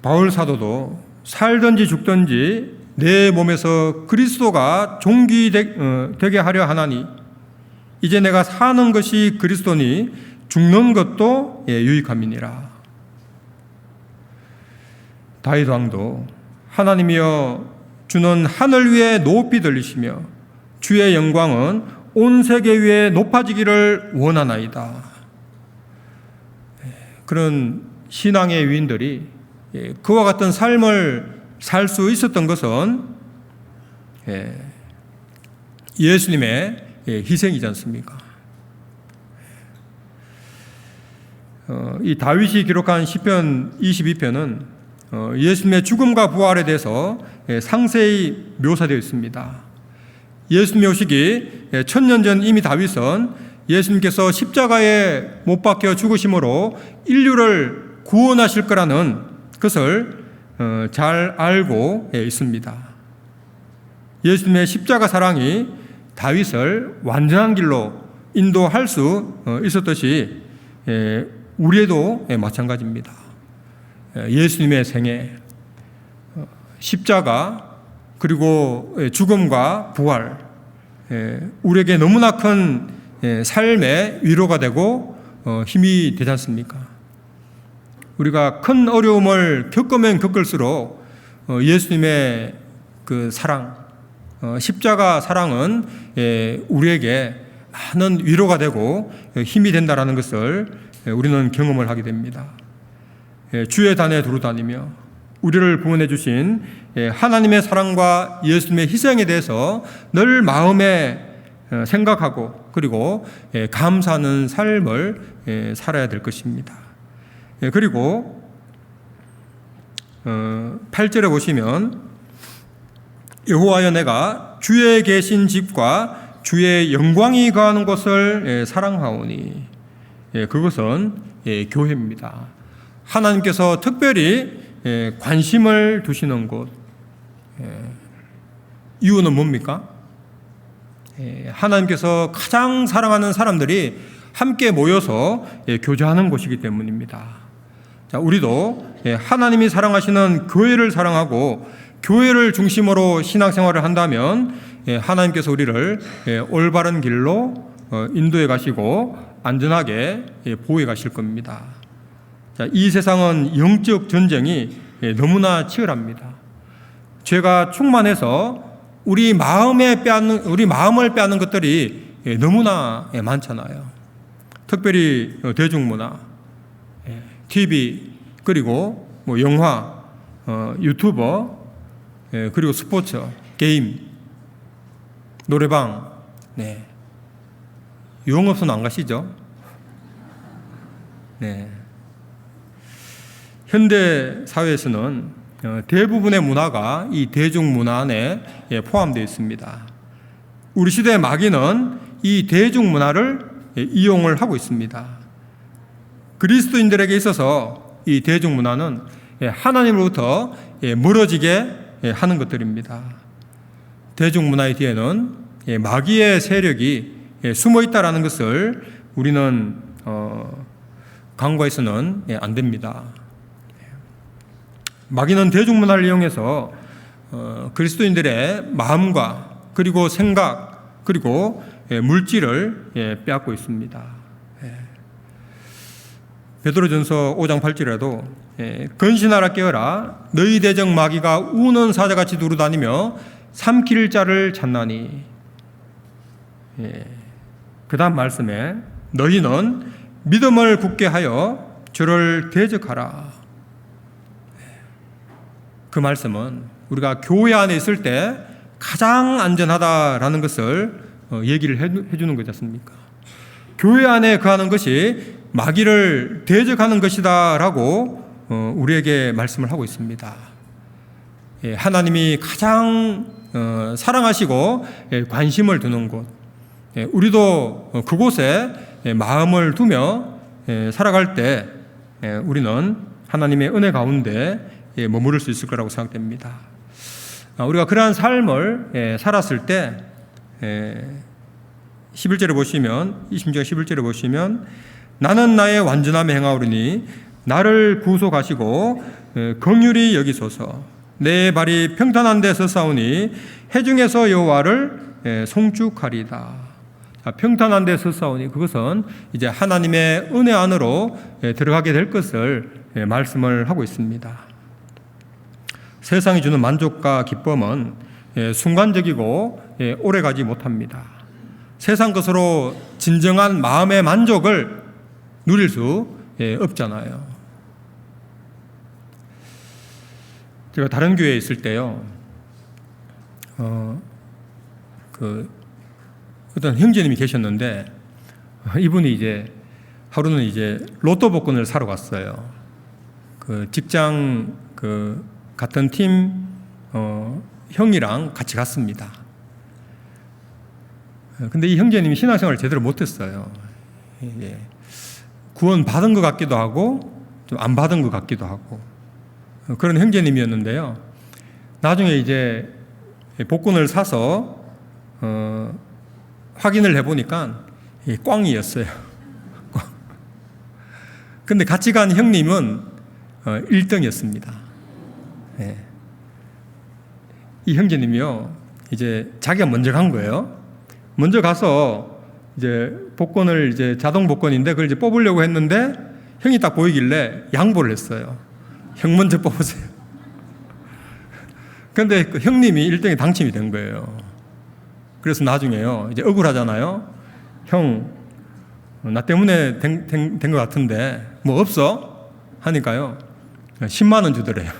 바울 사도도 살든지 죽든지 내 몸에서 그리스도가 존귀되게 하려 하나니 이제 내가 사는 것이 그리스도니 죽는 것도 유익함이니라. 다윗 왕도 하나님이여 주는 하늘 위에 높이 들리시며 주의 영광은 온 세계 위에 높아지기를 원하나이다. 그런 신앙의 위인들이 그와 같은 삶을 살 수 있었던 것은 예수님의 희생이지 않습니까? 이 다윗이 기록한 시편 22편은 예수님의 죽음과 부활에 대해서 상세히 묘사되어 있습니다. 예수님이 오시기 1000년 전 이미 다윗은 예수님께서 십자가에 못 박혀 죽으심으로 인류를 구원하실 거라는 것을 잘 알고 있습니다. 예수님의 십자가 사랑이 다윗을 완전한 길로 인도할 수 있었듯이 우리에도 마찬가지입니다. 예수님의 생애, 십자가, 그리고 죽음과 부활, 우리에게 너무나 큰 삶의 위로가 되고 힘이 되지 않습니까? 우리가 큰 어려움을 겪으면 겪을수록 예수님의 그 사랑, 십자가 사랑은 우리에게 많은 위로가 되고 힘이 된다는 것을 우리는 경험을 하게 됩니다. 주의 단에 두루 다니며 우리를 구원해 주신 하나님의 사랑과 예수님의 희생에 대해서 늘 마음에 생각하고 그리고 감사하는 삶을 살아야 될 것입니다. 그리고 8절에 보시면 여호와여 내가 주의 계신 집과 주의 영광이 거하는 곳을 사랑하오니 그것은 교회입니다. 하나님께서 특별히 관심을 두시는 곳. 이유는 뭡니까? 하나님께서 가장 사랑하는 사람들이 함께 모여서 교제하는 곳이기 때문입니다. 자, 우리도 하나님이 사랑하시는 교회를 사랑하고 교회를 중심으로 신앙생활을 한다면 하나님께서 우리를 올바른 길로 인도해 가시고 안전하게 보호해 가실 겁니다. 자, 이 세상은 영적 전쟁이 너무나 치열합니다. 죄가 충만해서 우리 마음을 빼앗는 것들이 너무나 많잖아요. 특별히 대중문화, TV, 그리고 영화, 유튜버, 그리고 스포츠, 게임, 노래방, 유흥업소는 안 가시죠? 현대 사회에서는 대부분의 문화가 이 대중문화 안에 포함되어 있습니다. 우리 시대의 마귀는 이 대중문화를 이용을 하고 있습니다. 그리스도인들에게 있어서 이 대중문화는 하나님으로부터 멀어지게 하는 것들입니다. 대중문화의 뒤에는 마귀의 세력이 숨어 있다는 것을 우리는 간과해서는 안 됩니다. 마귀는 대중문화를 이용해서 그리스도인들의 마음과 그리고 생각 그리고 물질을 빼앗고 있습니다. 베드로전서 5장 8절에도 근신하라 깨어라 너희 대적 마귀가 우는 사자같이 두루다니며 삼킬 자를 찾나니. 그 다음 말씀에 너희는 믿음을 굳게 하여 주를 대적하라. 그 말씀은 우리가 교회 안에 있을 때 가장 안전하다라는 것을 얘기를 해주는 거지 않습니까? 교회 안에 거하는 것이 마귀를 대적하는 것이다라고 우리에게 말씀을 하고 있습니다. 하나님이 가장 사랑하시고 관심을 두는 곳, 우리도 그곳에 마음을 두며 살아갈 때 우리는 하나님의 은혜 가운데 머무를 수 있을 거라고 생각됩니다. 우리가 그러한 삶을 살았을 때 11절에 보시면 20절 11절에 보시면 나는 나의 완전함에 행하오리니 나를 구속하시고 긍휼히 여기소서. 내 발이 평탄한 데 서싸우니 해중에서 여호와를 송축하리다. 평탄한 데 서싸우니 그것은 이제 하나님의 은혜 안으로 들어가게 될 것을 말씀을 하고 있습니다. 세상이 주는 만족과 기쁨은 순간적이고 오래가지 못합니다. 세상 것으로 진정한 마음의 만족을 누릴 수 없잖아요. 제가 다른 교회에 있을 때요, 어떤 형제님이 계셨는데, 이분이 이제 하루는 이제 로또 복권을 사러 갔어요. 그 직장 같은 팀 형이랑 같이 갔습니다. 근데 이 형제님이 신앙생활을 제대로 못했어요. 구원 받은 것 같기도 하고 좀 안 받은 것 같기도 하고 그런 형제님이었는데요. 나중에 이제 복권을 사서 확인을 해보니까 꽝이었어요. 근데 같이 간 형님은 1등이었습니다. 이 형제님이요, 이제 자기가 먼저 간 거예요. 먼저 가서 이제 복권을 이제 자동 복권인데 그걸 이제 뽑으려고 했는데 형이 딱 보이길래 양보를 했어요. 형 먼저 뽑으세요. 근데 그 형님이 1등에 당첨이 된 거예요. 그래서 나중에요, 이제 억울하잖아요. 형, 나 때문에 된 것 같은데 뭐 없어? 하니까요, 10만 원 주더래요.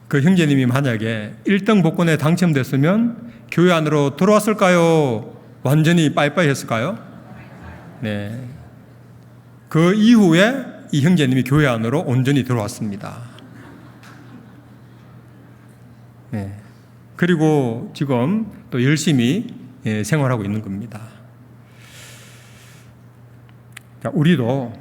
그 형제님이 만약에 1등 복권에 당첨됐으면 교회 안으로 들어왔을까요? 완전히 빠이빠이 했을까요? 네. 그 이후에 이 형제님이 교회 안으로 온전히 들어왔습니다. 네. 그리고 지금 또 열심히 생활하고 있는 겁니다. 자, 우리도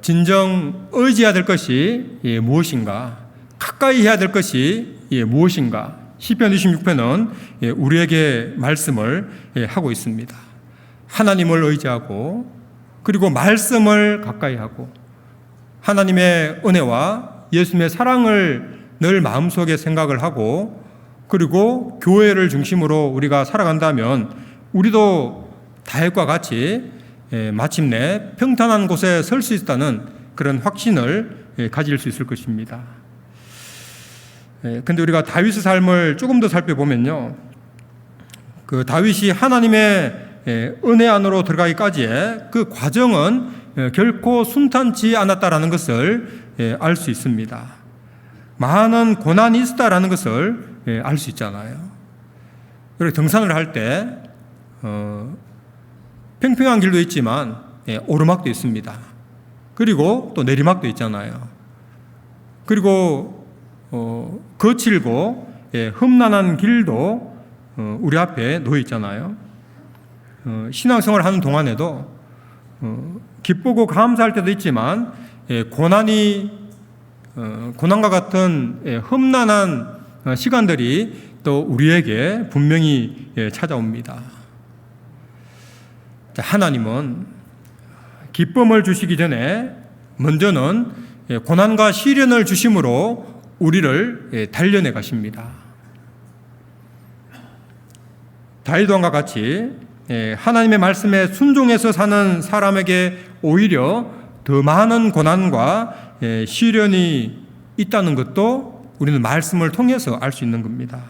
진정 의지해야 될 것이 무엇인가, 가까이 해야 될 것이 무엇인가, 시편 26편은 우리에게 말씀을 하고 있습니다. 하나님을 의지하고 그리고 말씀을 가까이 하고 하나님의 은혜와 예수님의 사랑을 늘 마음속에 생각을 하고 그리고 교회를 중심으로 우리가 살아간다면 우리도 다윗과 같이 마침내 평탄한 곳에 설 수 있다는 그런 확신을 가질 수 있을 것입니다. 근데 우리가 다윗의 삶을 조금 더 살펴보면요, 그 다윗이 하나님의 은혜 안으로 들어가기까지의 그 과정은 결코 순탄치 않았다라는 것을 알 수 있습니다. 많은 고난이 있었다라는 것을 알 수 있잖아요. 그리고 등산을 할 때 평평한 길도 있지만 오르막도 있습니다. 그리고 또 내리막도 있잖아요. 그리고 거칠고 험난한 길도 우리 앞에 놓여 있잖아요. 신앙생활을 하는 동안에도 기쁘고 감사할 때도 있지만 고난과 같은 험난한 시간들이 또 우리에게 분명히 찾아옵니다. 하나님은 기쁨을 주시기 전에 먼저는 고난과 시련을 주심으로 우리를 단련해 가십니다. 다윗 왕과 같이 하나님의 말씀에 순종해서 사는 사람에게 오히려 더 많은 고난과 시련이 있다는 것도 우리는 말씀을 통해서 알 수 있는 겁니다.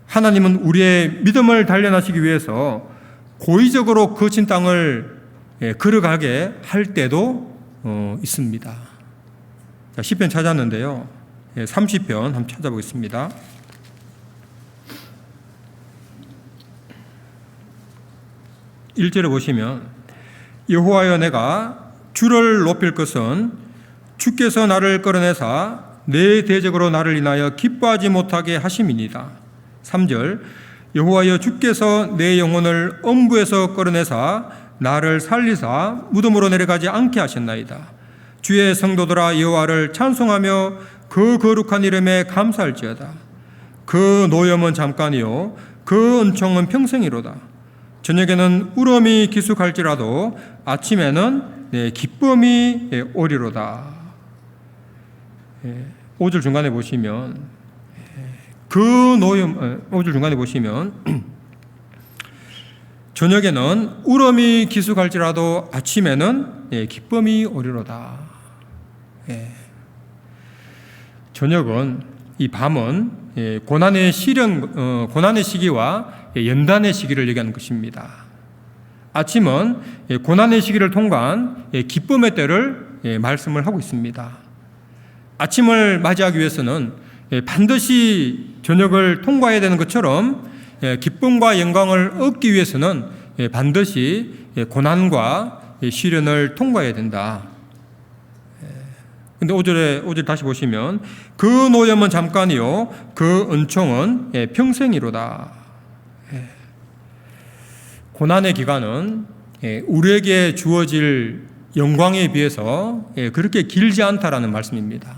하나님은 우리의 믿음을 단련하시기 위해서 고의적으로 거친 땅을 걸어가게 할 때도 있습니다. 자, 시편 찾았는데요, 30편 한번 찾아보겠습니다. 1절에 보시면 여호와여, 내가 주를 높일 것은 주께서 나를 끌어내사 내 대적으로 나를 인하여 기뻐하지 못하게 하심이니이다. 3절 여호와여 주께서 내 영혼을 엄부에서 끌어내사 나를 살리사 무덤으로 내려가지 않게 하셨나이다. 주의 성도들아 여호와를 찬송하며 그 거룩한 이름에 감사할지어다. 그 노염은 잠깐이요 그 은총은 평생이로다. 저녁에는 울음이 기숙할지라도 아침에는 기쁨이 오리로다. 5절 중간에 보시면 그 노염 5절 중간에 보시면 저녁에는 울음이 기숙할지라도 아침에는 기쁨이 오리로다. 저녁은 이 밤은 고난의 고난의 시기와 연단의 시기를 얘기하는 것입니다. 아침은 고난의 시기를 통과한 기쁨의 때를 말씀을 하고 있습니다. 아침을 맞이하기 위해서는 반드시 저녁을 통과해야 되는 것처럼 기쁨과 영광을 얻기 위해서는 반드시 고난과 시련을 통과해야 된다. 근데 5절 다시 보시면 그 노염은 잠깐이요 그 은총은 평생이로다. 고난의 기간은 우리에게 주어질 영광에 비해서 그렇게 길지 않다라는 말씀입니다.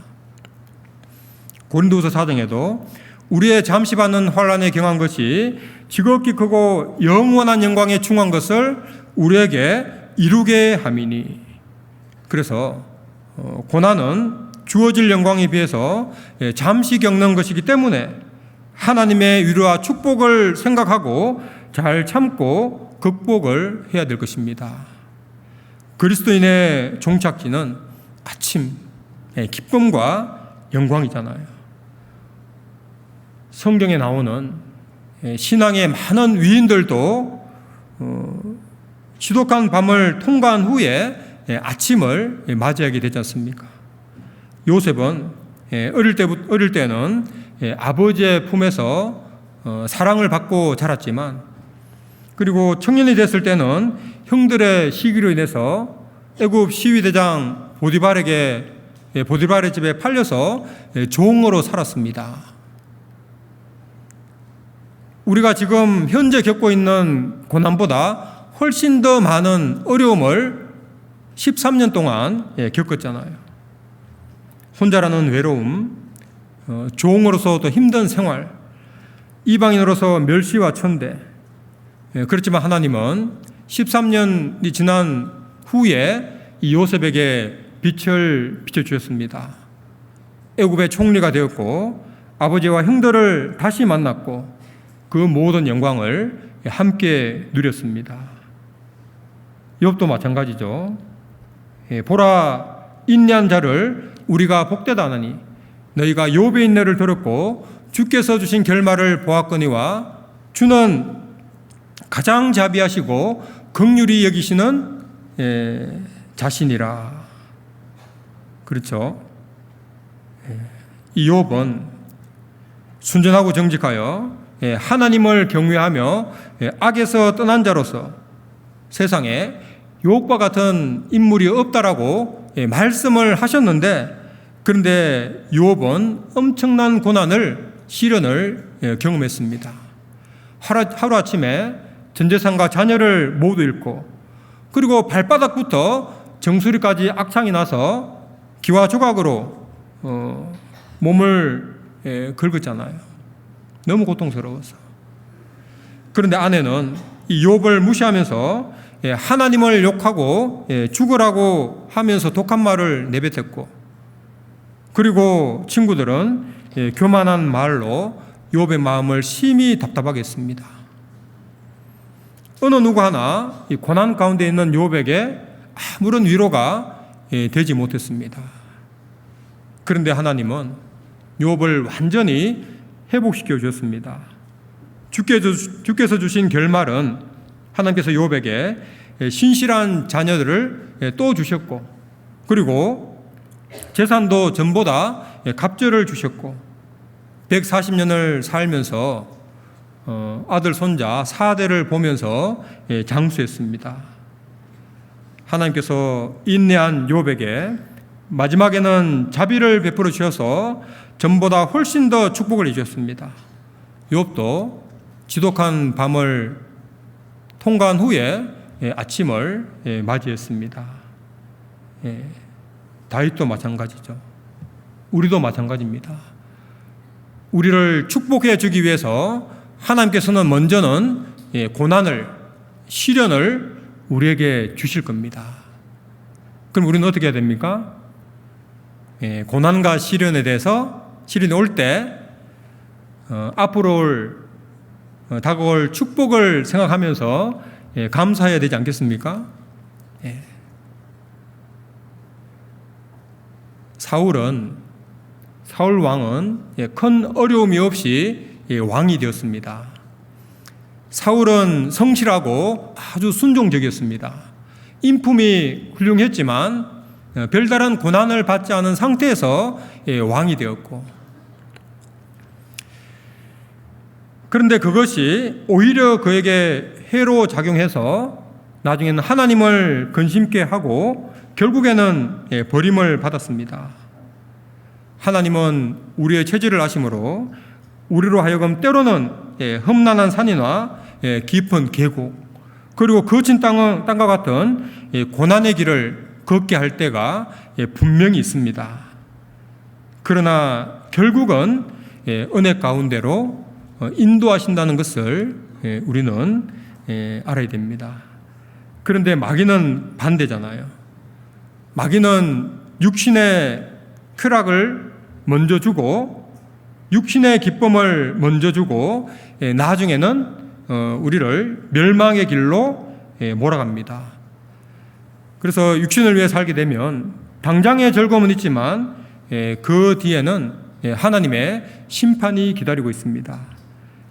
고린도후서 4장에도 우리의 잠시 받는 환난에 경한 것이 지극히 크고 영원한 영광에 충한 것을 우리에게 이루게 함이니. 그래서 고난은 주어질 영광에 비해서 잠시 겪는 것이기 때문에 하나님의 위로와 축복을 생각하고 잘 참고 극복을 해야 될 것입니다. 그리스도인의 종착지는 아침, 기쁨과 영광이잖아요. 성경에 나오는 신앙의 많은 위인들도 지독한 밤을 통과한 후에 아침을 맞이하게 되지 않습니까? 요셉은 어릴 때는 아버지의 품에서 사랑을 받고 자랐지만 그리고 청년이 됐을 때는 형들의 시기로 인해서 애굽 시위대장 보디발의 집에 팔려서 종으로 살았습니다. 우리가 지금 현재 겪고 있는 고난보다 훨씬 더 많은 어려움을 13년 동안 겪었잖아요. 혼자라는 외로움, 종으로서 또 힘든 생활, 이방인으로서 멸시와 천대. 그렇지만 하나님은 13년이 지난 후에 이 요셉에게 빛을 비춰주셨습니다. 애굽의 총리가 되었고 아버지와 형들을 다시 만났고 그 모든 영광을 함께 누렸습니다. 욥도 마찬가지죠. 보라 인내한 자를 우리가 복되다 하나니 너희가 욥의 인내를 들었고 주께서 주신 결말을 보았거니와 주는 가장 자비하시고 긍휼히 여기시는 자신이라. 그렇죠. 이 욥은 순전하고 정직하여 하나님을 경외하며 악에서 떠난 자로서 세상에 욥과 같은 인물이 없다라고 말씀을 하셨는데 그런데 욥은 엄청난 고난을 시련을 경험했습니다. 하루아침에 전 재산과 자녀를 모두 잃고 그리고 발바닥부터 정수리까지 악창이 나서 기와 조각으로 몸을 긁었잖아요. 너무 고통스러워서. 그런데 아내는 이 욥을 무시하면서 하나님을 욕하고 죽으라고 하면서 독한 말을 내뱉었고 그리고 친구들은 교만한 말로 욥의 마음을 심히 답답하게 했습니다. 어느 누구 하나 이 고난 가운데 있는 욥에게 아무런 위로가 되지 못했습니다. 그런데 하나님은 욥을 완전히 회복시켜 주셨습니다. 주께서 주신 결말은 하나님께서 욥에게 신실한 자녀들을 또 주셨고 그리고 재산도 전보다 갑절을 주셨고 140년을 살면서 아들 손자 4대를 보면서 장수했습니다. 하나님께서 인내한 욥에게 마지막에는 자비를 베풀어 주셔서 전보다 훨씬 더 축복을 해주셨습니다. 욥도 지독한 밤을 통과한 후에 아침을 맞이했습니다. 다윗도 마찬가지죠. 우리도 마찬가지입니다. 우리를 축복해 주기 위해서 하나님께서는 먼저는 고난을, 시련을 우리에게 주실 겁니다. 그럼 우리는 어떻게 해야 됩니까? 고난과 시련에 대해서, 시련이 올 때 앞으로 다가올 축복을 생각하면서 감사해야 되지 않겠습니까? 사울 왕은 큰 어려움이 없이 왕이 되었습니다. 사울은 성실하고 아주 순종적이었습니다. 인품이 훌륭했지만 별다른 고난을 받지 않은 상태에서 왕이 되었고, 그런데 그것이 오히려 그에게 해로 작용해서 나중에는 하나님을 근심케 하고 결국에는 버림을 받았습니다. 하나님은 우리의 체질을 아심으로 우리로 하여금 때로는 험난한 산이나 깊은 계곡, 그리고 거친 땅과 같은 고난의 길을 걷게 할 때가 분명히 있습니다. 그러나 결국은 은혜 가운데로 인도하신다는 것을 우리는 알아야 됩니다. 그런데 마귀는 반대잖아요. 마귀는 육신의 쾌락을 먼저 주고 육신의 기쁨을 먼저 주고 나중에는 우리를 멸망의 길로 몰아갑니다. 그래서 육신을 위해 살게 되면 당장의 즐거움은 있지만 그 뒤에는 하나님의 심판이 기다리고 있습니다.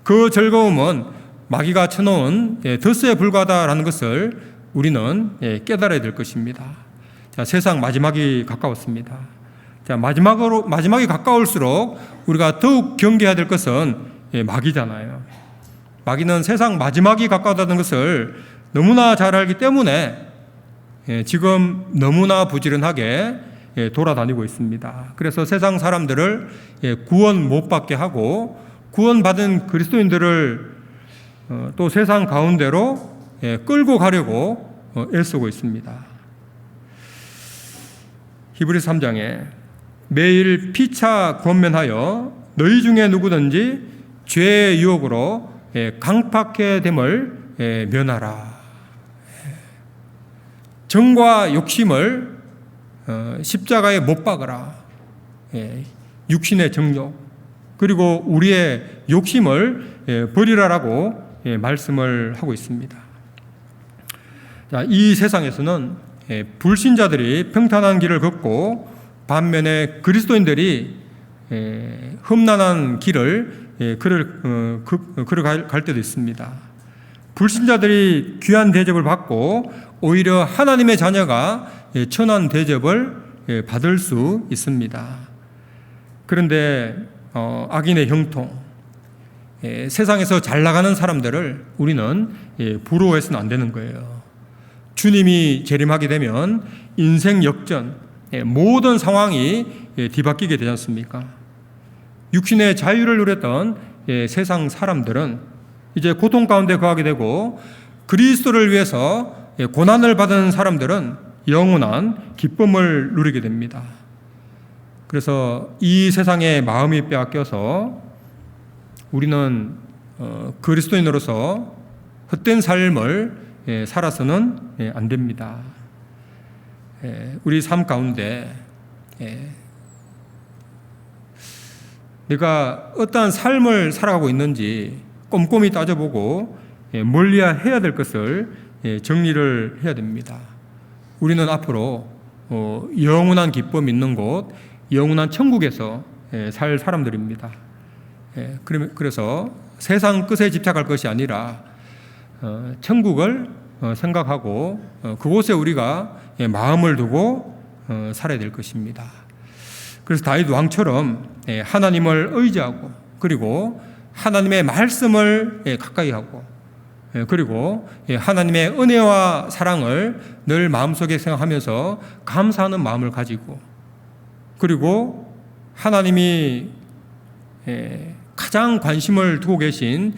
그 즐거움은 마귀가 쳐놓은 덫에 불과하다라는 것을 우리는 깨달아야 될 것입니다. 자, 세상 마지막이 가까웠습니다. 자, 마지막이 가까울수록 우리가 더욱 경계해야 될 것은 마귀잖아요. 마귀는 세상 마지막이 가까웠다는 것을 너무나 잘 알기 때문에 지금 너무나 부지런하게 돌아다니고 있습니다. 그래서 세상 사람들을 구원 못 받게 하고 구원받은 그리스도인들을 또 세상 가운데로 끌고 가려고 애쓰고 있습니다. 히브리서 3장에 매일 피차 권면하여 너희 중에 누구든지 죄의 유혹으로 강팍해 됨을 면하라. 정과 욕심을 십자가에 못 박으라. 육신의 정욕 그리고 우리의 욕심을 버리라라고 말씀을 하고 있습니다. 자, 이 세상에서는 불신자들이 평탄한 길을 걷고 반면에 그리스도인들이 험난한 길을 걸어갈 때도 있습니다. 불신자들이 귀한 대접을 받고 오히려 하나님의 자녀가 천한 대접을 받을 수 있습니다. 그런데 악인의 형통, 세상에서 잘 나가는 사람들을 우리는 부러워해서는 안 되는 거예요. 주님이 재림하게 되면 인생 역전, 모든 상황이 뒤바뀌게 되지 않습니까? 육신의 자유를 누렸던 세상 사람들은 이제 고통 가운데 거하게 되고 그리스도를 위해서 고난을 받은 사람들은 영원한 기쁨을 누리게 됩니다. 그래서 이 세상의 마음이 빼앗겨서 우리는 그리스도인으로서 헛된 삶을 살아서는 안 됩니다. 우리 삶 가운데 내가 어떠한 삶을 살아가고 있는지 꼼꼼히 따져보고 멀리해야 될 것을 정리를 해야 됩니다. 우리는 앞으로 영원한 기쁨 있는 곳, 영원한 천국에서 살 사람들입니다. 그래서 세상 끝에 집착할 것이 아니라 천국을 생각하고 그곳에 우리가 마음을 두고 살아야 될 것입니다. 그래서 다윗 왕처럼 하나님을 의지하고 그리고 하나님의 말씀을 가까이 하고 그리고 하나님의 은혜와 사랑을 늘 마음속에 생각하면서 감사하는 마음을 가지고 그리고 하나님이 가장 관심을 두고 계신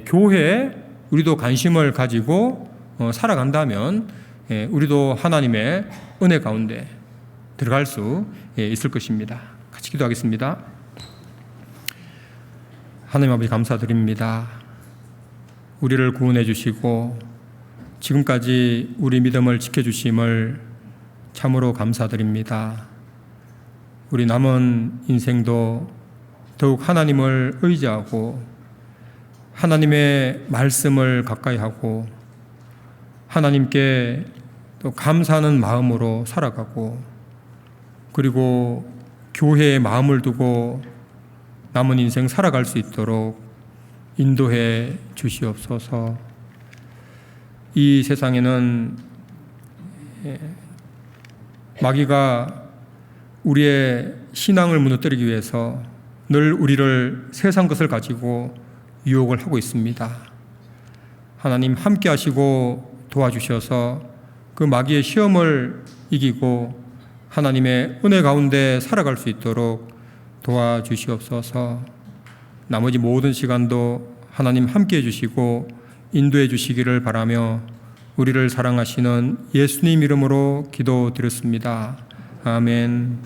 교회에 우리도 관심을 가지고 살아간다면 우리도 하나님의 은혜 가운데 들어갈 수 있을 것입니다. 같이 기도하겠습니다. 하나님 아버지 감사드립니다. 우리를 구원해 주시고 지금까지 우리 믿음을 지켜주심을 참으로 감사드립니다. 우리 남은 인생도 더욱 하나님을 의지하고 하나님의 말씀을 가까이 하고 하나님께 또 감사하는 마음으로 살아가고 그리고 교회에 마음을 두고 남은 인생 살아갈 수 있도록 인도해 주시옵소서. 이 세상에는 마귀가 우리의 신앙을 무너뜨리기 위해서 늘 우리를 세상 것을 가지고 유혹을 하고 있습니다. 하나님 함께 하시고 도와주셔서 그 마귀의 시험을 이기고 하나님의 은혜 가운데 살아갈 수 있도록 도와주시옵소서. 나머지 모든 시간도 하나님 함께 해주시고 인도해 주시기를 바라며 우리를 사랑하시는 예수님 이름으로 기도드렸습니다. 아멘.